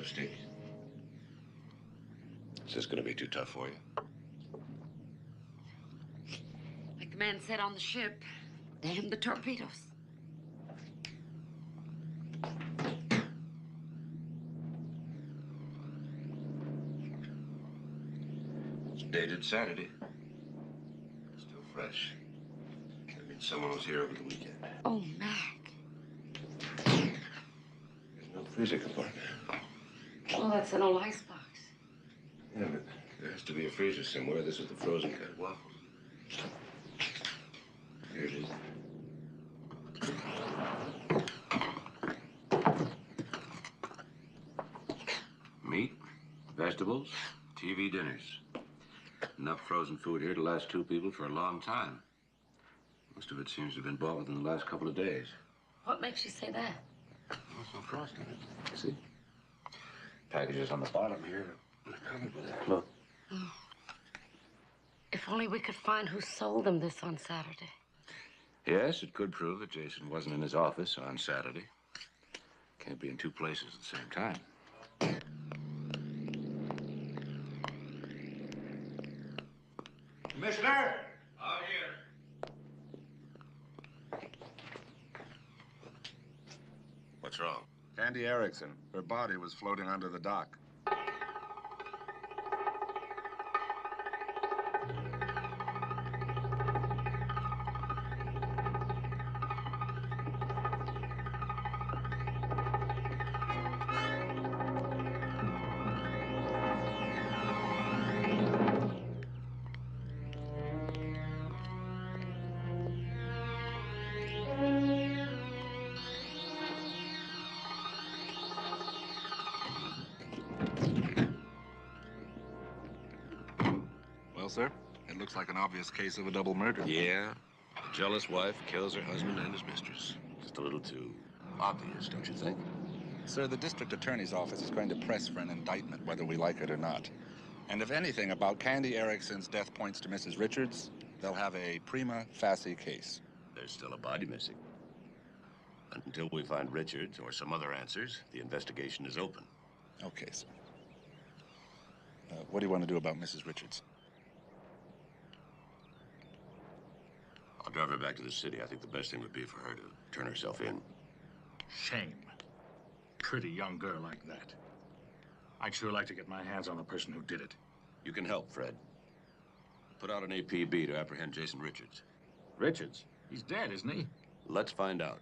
lipstick. Is this going to be too tough for you? Like the man said on the ship, damn the torpedoes. It's dated Saturday. Still fresh. That means someone was here over the weekend. Oh, Mac. There's no freezer compartment. Oh, that's an old icebox. Yeah, but there has to be a freezer somewhere. This is the frozen cut waffles. Here it is. Meat, vegetables, TV dinners. Enough frozen food here to last two people for a long time. Most of it seems to have been bought within the last couple of days. What makes you say that? There's no frost in it. See? Packages on the bottom here. They're covered with it. Look. Oh. If only we could find who sold them this on Saturday. Yes, it could prove that Jason wasn't in his office on Saturday. Can't be in two places at the same time. Commissioner? Out here. What's wrong? Candy Erickson. Her body was floating under the dock. Well, sir, it looks like an obvious case of a double murder. Yeah. A jealous wife kills her husband and his mistress. Just a little too obvious, don't you think? Sir, the district attorney's office is going to press for an indictment, whether we like it or not. And if anything about Candy Erickson's death points to Mrs. Richards, they'll have a prima facie case. There's still a body missing. Until we find Richards or some other answers, the investigation is open. Okay, sir. What do you want to do about Mrs. Richards? I'll drive her back to the city. I think the best thing would be for her to turn herself in. Shame. Pretty young girl like that. I'd sure like to get my hands on the person who did it. You can help, Fred. Put out an APB to apprehend Jason Richards. Richards? He's dead, isn't he? Let's find out.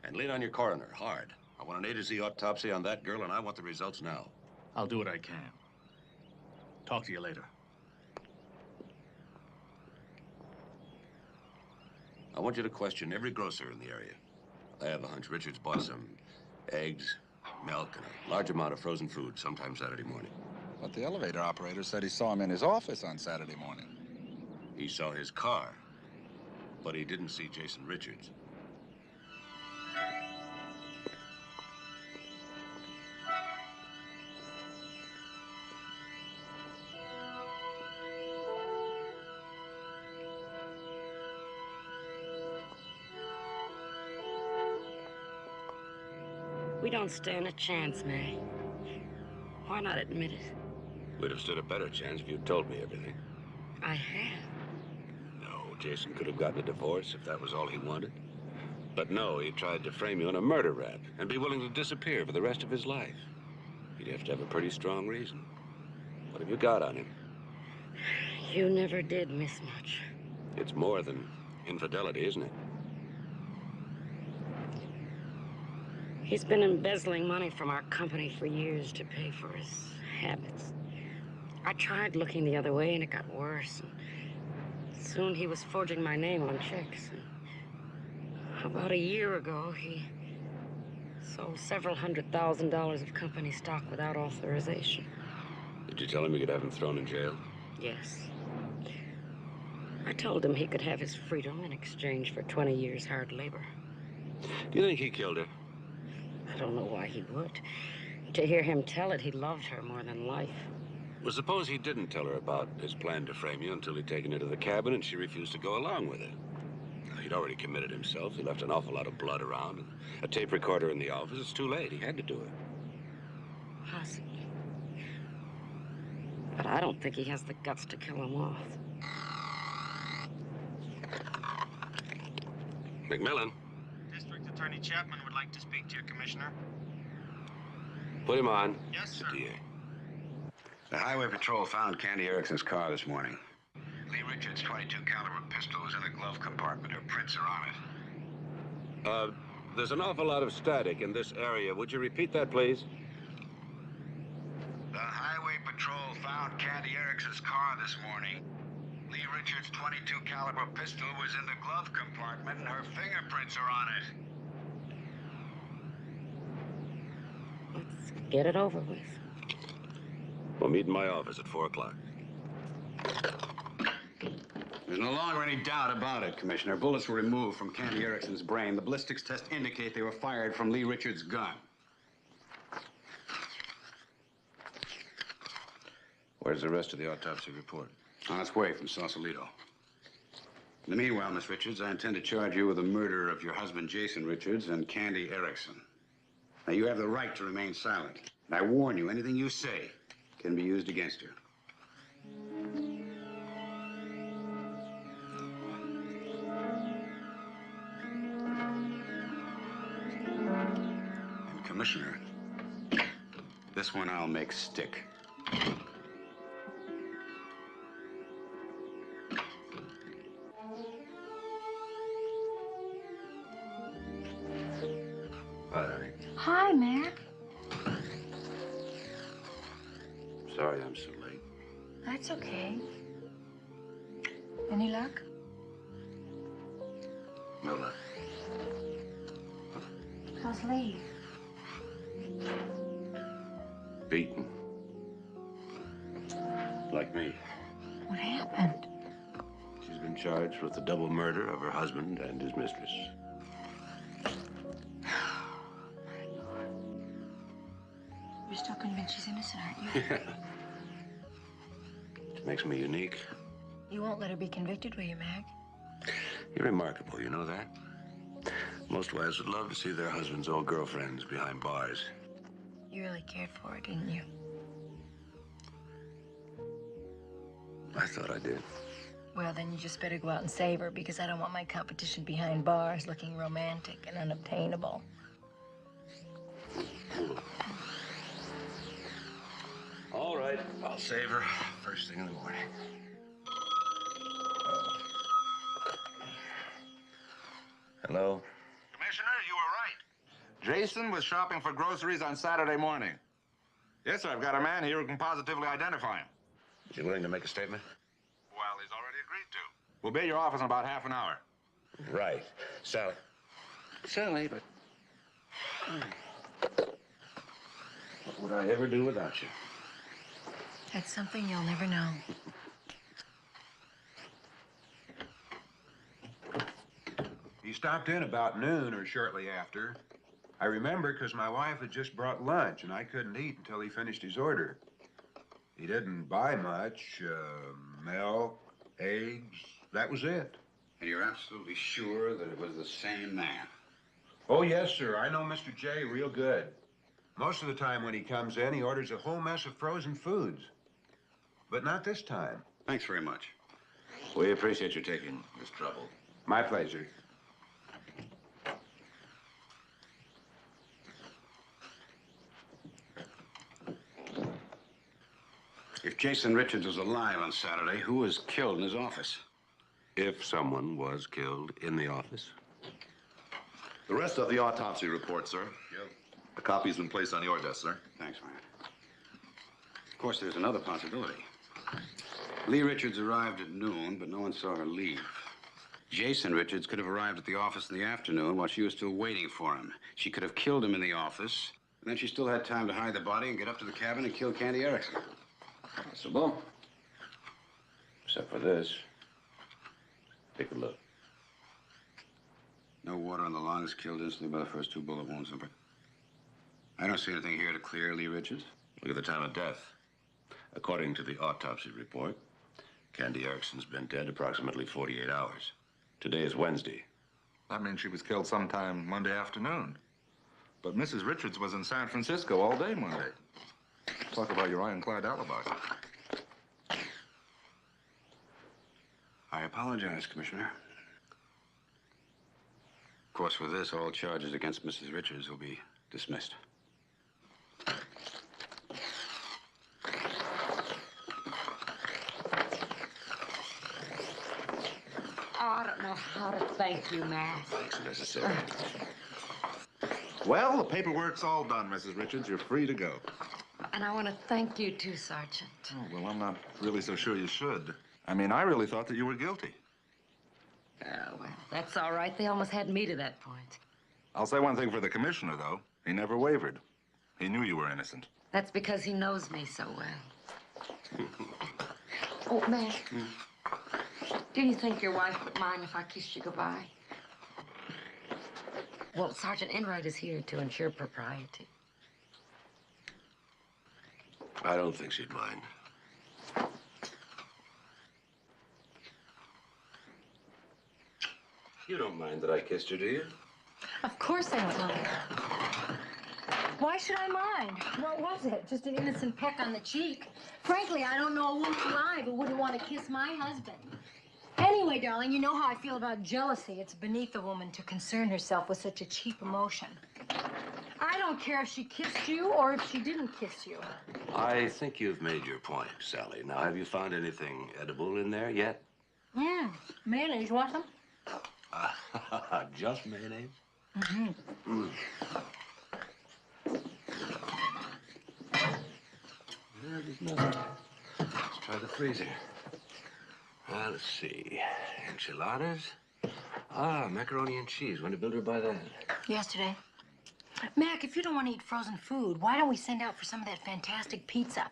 And lean on your coroner, hard. I want an A to Z autopsy on that girl, and I want the results now. I'll do what I can. Talk to you later. I want you to question every grocer in the area. I have a hunch Richards bought some eggs, milk, and a large amount of frozen food sometime Saturday morning. But the elevator operator said he saw him in his office on Saturday morning. He saw his car, but he didn't see Jason Richards. We don't stand a chance, May. Why not admit it? We'd have stood a better chance if you'd told me everything. I have. No, Jason could have gotten a divorce if that was all he wanted. But no, he tried to frame you in a murder rap and be willing to disappear for the rest of his life. He'd have to have a pretty strong reason. What have you got on him? You never did miss much. It's more than infidelity, isn't it? He's been embezzling money from our company for years to pay for his habits. I tried looking the other way, and it got worse. And soon he was forging my name on checks. And about a year ago, he sold several $100,000 of company stock without authorization. Did you tell him you could have him thrown in jail? Yes. I told him he could have his freedom in exchange for 20 years hard labor. Do you think he killed her? I don't know why he would. To hear him tell it, he loved her more than life. Well, suppose he didn't tell her about his plan to frame you until he'd taken her to the cabin and she refused to go along with it. He'd already committed himself. He left an awful lot of blood around. And a tape recorder in the office. It's too late. He had to do it. Possibly. But I don't think he has the guts to kill him off. McMILLAN, District Attorney Chapman would like to speak to you, Commissioner. put him on. Yes, sir. DA. The Highway Patrol found Candy Erickson's car this morning. Lee Richards' .22 caliber pistol was in the glove compartment. Her prints are on it. There's an awful lot of static in this area. Would you repeat that, please? The Highway Patrol found Candy Erickson's car this morning. Lee Richards' .22 caliber pistol was in the glove compartment, and her fingerprints are on it. Let's get it over with. We'll meet in my office at 4 o'clock. There's no longer any doubt about it, Commissioner. Bullets were removed from Candy Erickson's brain. The ballistics test indicate they were fired from Lee Richards' gun. Where's the rest of the autopsy report? On its way from Sausalito. In the meanwhile, Miss Richards, I intend to charge you with the murder of your husband, Jason Richards, and Candy Erickson. Now, you have the right to remain silent. And I warn you, anything you say can be used against you. And, Commissioner, this one I'll make stick. Hi, Mac. Sorry I'm so late. That's okay. Any luck? No luck. How's Lee? Beaten. Like me. What happened? She's been charged with the double murder of her husband and his mistress. You're still convinced she's innocent, aren't you? It makes me unique. You won't let her be convicted, will you, Mac? You're remarkable, you know that? Most wives would love to see their husbands' old girlfriends behind bars. You really cared for her, didn't you? I thought I did. Well, then you just better go out and save her, because I don't want my competition behind bars looking romantic and unobtainable. All right, I'll save her first thing in the morning. Hello? Commissioner, you were right. Jason was shopping for groceries on Saturday morning. Yes, sir, I've got a man here who can positively identify him. Is he willing to make a statement? Well, he's already agreed to. We'll be at your office in about half an hour. Right. Sally. Sally, but... what would I ever do without you? That's something you'll never know. He stopped in about noon or shortly after. I remember because my wife had just brought lunch, and I couldn't eat until he finished his order. He didn't buy much. Milk, eggs, that was it. And you're absolutely sure that it was the same man? Oh, yes, sir. I know Mr. J real good. Most of the time when he comes in, he orders a whole mess of frozen foods. But not this time. Thanks very much. We appreciate you taking this trouble. My pleasure. If Jason Richards was alive on Saturday, who was killed in his office? If someone was killed in the office. The rest of the autopsy report, sir. Yep. A copy's been placed on your desk, sir. Thanks, man. Of course, there's another possibility. Lee Richards arrived at noon, but no one saw her leave. Jason Richards could have arrived at the office in the afternoon while she was still waiting for him. She could have killed him in the office, and then she still had time to hide the body and get up to the cabin and kill Candy Erickson. Possible. Except for this. Take a look. No water on the lungs, killed instantly by the first 2 bullet wounds. I don't see anything here to clear Lee Richards. Look at the time of death. According to the autopsy report, Candy Erickson's been dead approximately 48 hours. Today is Wednesday. That means she was killed sometime Monday afternoon. But Mrs. Richards was in San Francisco all day Monday. Talk about your ironclad alibi. I apologize, Commissioner. Of course, for this, all charges against Mrs. Richards will be dismissed. Oh, I don't know how to thank you, Matt. Thanks necessary. Well, the paperwork's all done, Mrs. Richards. You're free to go. And I want to thank you, too, Sergeant. Oh, well, I'm not really so sure you should. I mean, I really thought that you were guilty. Oh, well, that's all right. They almost had me to that point. I'll say one thing for the commissioner, though. He never wavered. He knew you were innocent. That's because he knows me so well. Oh, Matt. Do you think your wife would mind if I kissed you goodbye? Well, Sergeant Enright is here to ensure propriety. I don't think she'd mind. You don't mind that I kissed her, do you? Of course I don't mind. Why should I mind? What was it? Just an innocent peck on the cheek. Frankly, I don't know a woman alive who wouldn't want to kiss my husband. Anyway, darling, you know how I feel about jealousy. It's beneath a woman to concern herself with such a cheap emotion. I don't care if she kissed you or if she didn't kiss you. I think you've made your point, Sally. Now, have you found anything edible in there yet? Yeah, mayonnaise, want some? Just mayonnaise? Mm-hmm. Mm. There's nothing. Let's try the freezer. Let's see. Enchiladas? Macaroni and cheese. When did Builder buy that? Yesterday. Mac, if you don't want to eat frozen food, why don't we send out for some of that fantastic pizza?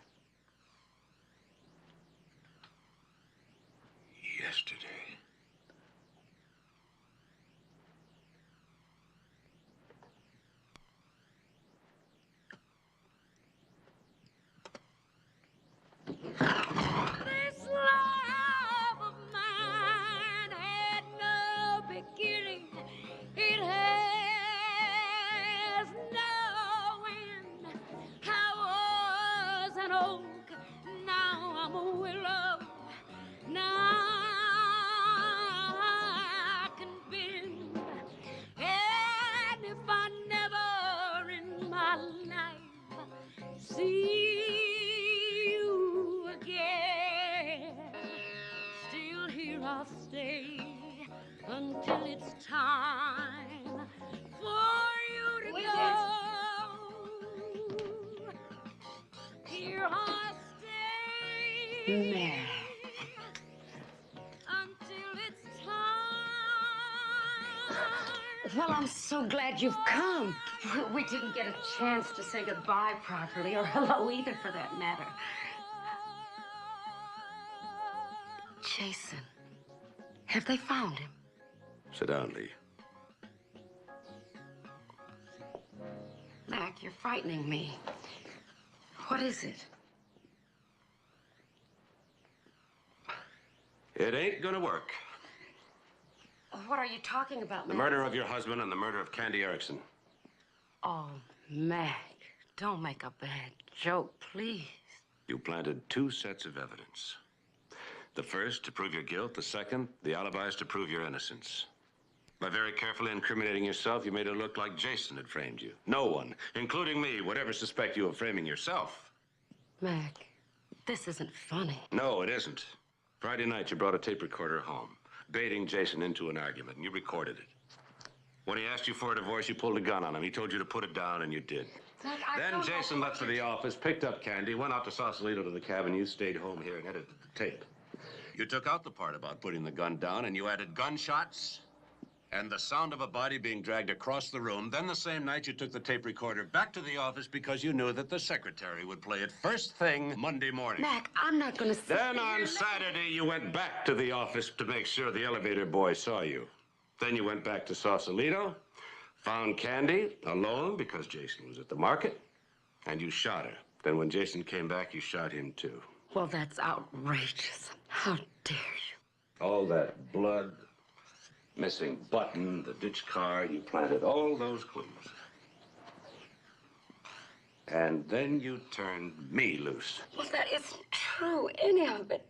Yesterday. This life of mine had no beginning. It has no end. I was an oak, now I'm a willow. Now I can bend. And if I never in my life see you again, still here I'll stay until it's time for you to go. Here I'll stay Matt. until it's time. Well, I'm so glad you've come. We didn't get a chance to say goodbye properly, or hello either, for that matter. Jason, have they found him? Sit down, Lee. Mac, you're frightening me. What is it? It ain't gonna work. What are you talking about, The Mac? murder of your husband and the murder of Candy Erickson. Oh, Mac, don't make a bad joke, please. You planted two sets of evidence. The first to prove your guilt, the second, the alibis to prove your innocence. By very carefully incriminating yourself, you made it look like Jason had framed you. No one, including me, would ever suspect you of framing yourself. Mac, this isn't funny. No, it isn't. Friday night, you brought a tape recorder home, baiting Jason into an argument, and you recorded it. When he asked you for a divorce, you pulled a gun on him. He told you to put it down, and you did. Mac, Then Jason left for the office, picked up Candy, went out to Sausalito to the cabin. You stayed home here and edited the tape. You took out the part about putting the gun down, and you added gunshots and the sound of a body being dragged across the room. Then the same night, you took the tape recorder back to the office because you knew that the secretary would play it first thing Monday morning. Mac, I'm not gonna sit Then here on and Saturday, you went back to the office to make sure the elevator boy saw you. Then you went back to Sausalito, found Candy alone because Jason was at the market, and you shot her. Then when Jason came back, you shot him too. Well, that's outrageous. How dare you? All that blood, missing button, the ditch car, you planted all those clues. And then you turned me loose. Well, that isn't true, any of it.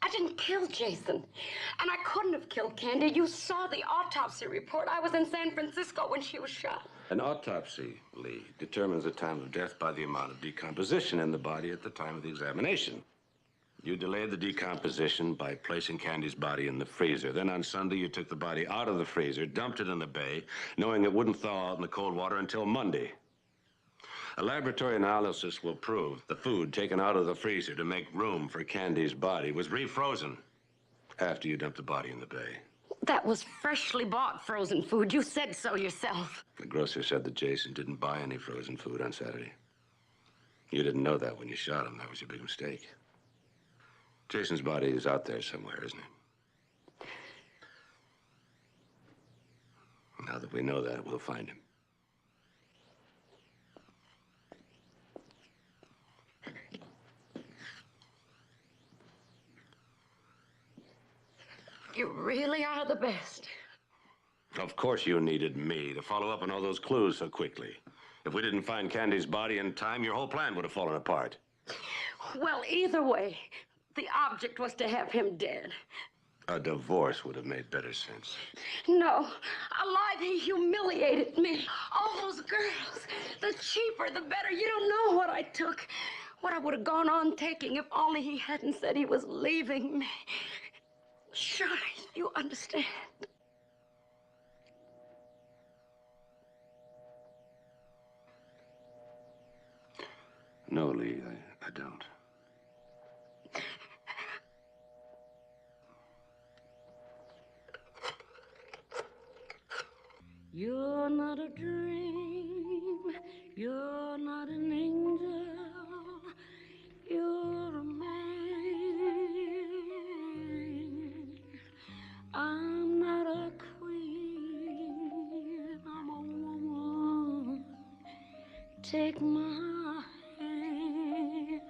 I didn't kill Jason. And I couldn't have killed Candy. You saw the autopsy report. I was in San Francisco when she was shot. An autopsy, Lee, determines the time of death by the amount of decomposition in the body at the time of the examination. You delayed the decomposition by placing Candy's body in the freezer. Then on Sunday, you took the body out of the freezer, dumped it in the bay, knowing it wouldn't thaw out in the cold water until Monday. A laboratory analysis will prove the food taken out of the freezer to make room for Candy's body was refrozen after you dumped the body in the bay. That was freshly bought frozen food. You said so yourself. The grocer said that Jason didn't buy any frozen food on Saturday. You didn't know that when you shot him. That was your big mistake. Jason's body is out there somewhere, isn't it? Now that we know that, we'll find him. You really are the best. Of course you needed me to follow up on all those clues so quickly. If we didn't find Candy's body in time, your whole plan would have fallen apart. Well, either way, the object was to have him dead. A divorce would have made better sense. No, alive, he humiliated me. All those girls, the cheaper, the better. You don't know what I took, what I would have gone on taking if only he hadn't said he was leaving me. Sure, you understand. No, Lee, I don't. You're not a dream, you're not an angel, you're a man. I'm not a queen, I'm a woman. Take my hand.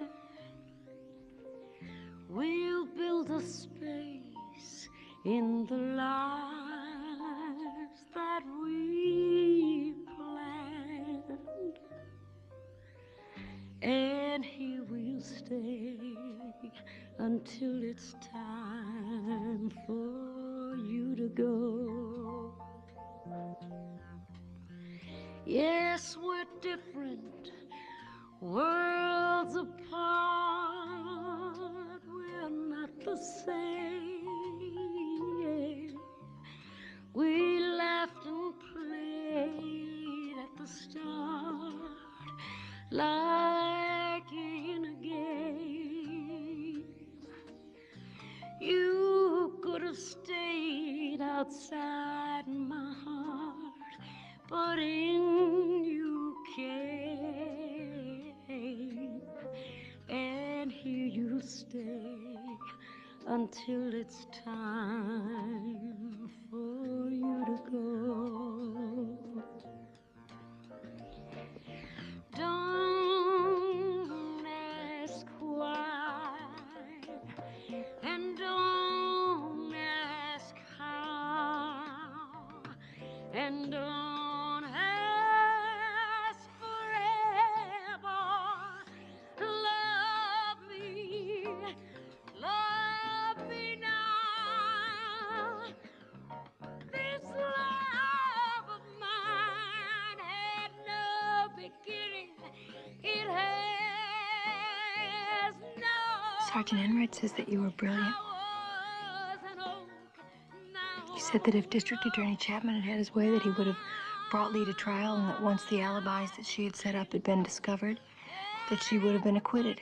We'll build a space in the lives that we planned, and here we'll stay until it's time for you to go. Yes, we're different, worlds apart, we're not the same. We laughed and played at the start like in a game. You could have stayed outside my heart, but in you came, and here you'll stay until it's time for you to go. Don't ask why, and don't ask how, and don't ask forever. Love me, love me now. This love of mine had no beginning. It has no. Sergeant Enright says that you were brilliant. He said that if District Attorney Chapman had had his way, that he would have brought Lee to trial, and that once the alibis that she had set up had been discovered, that she would have been acquitted.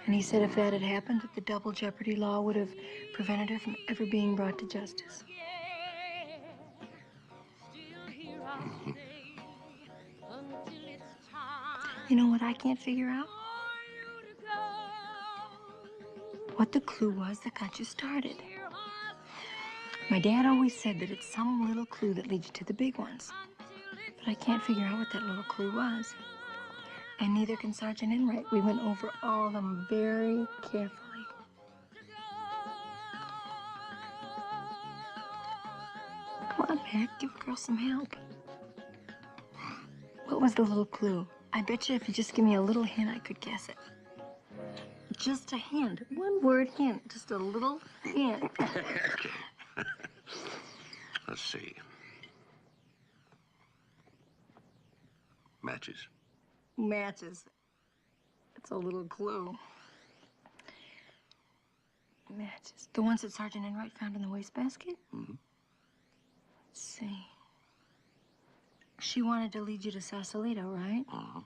And he said if that had happened, that the double jeopardy law would have prevented her from ever being brought to justice. You know what I can't figure out? What the clue was that got you started. My dad always said that it's some little clue that leads you to the big ones. But I can't figure out what that little clue was. And neither can Sergeant Enright. We went over all of them very carefully. Come on, Mac, give a girl some help. What was the little clue? I bet you if you just give me a little hint, I could guess it. Just a hint. One word hint. Just a little hint. Okay. Let's see. Matches. Matches. It's a little clue. Matches. The ones that Sergeant Enright found in the wastebasket? Mm-hmm. Let's see. She wanted to lead you to Sausalito, right? Uh-huh.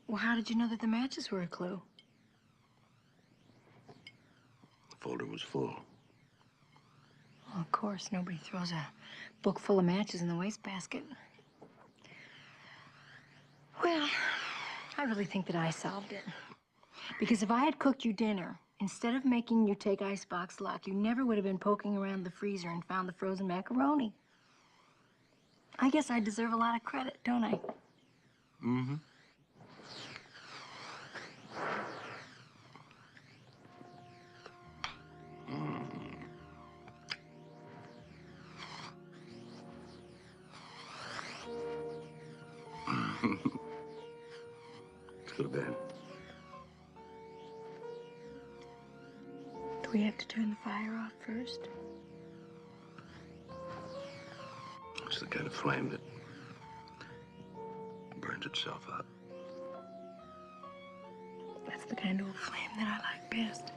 Well, how did you know that the matches were a clue? The folder was full. Well, of course, nobody throws a book full of matches in the wastebasket. Well, I really think that I solved it. Because if I had cooked you dinner, instead of making you take icebox lock, you never would have been poking around the freezer and found the frozen macaroni. I guess I deserve a lot of credit, don't I? Mm-hmm. Let's go to bed. Do we have to turn the fire off first? It's the kind of flame that burns itself up. That's the kind of flame that I like best.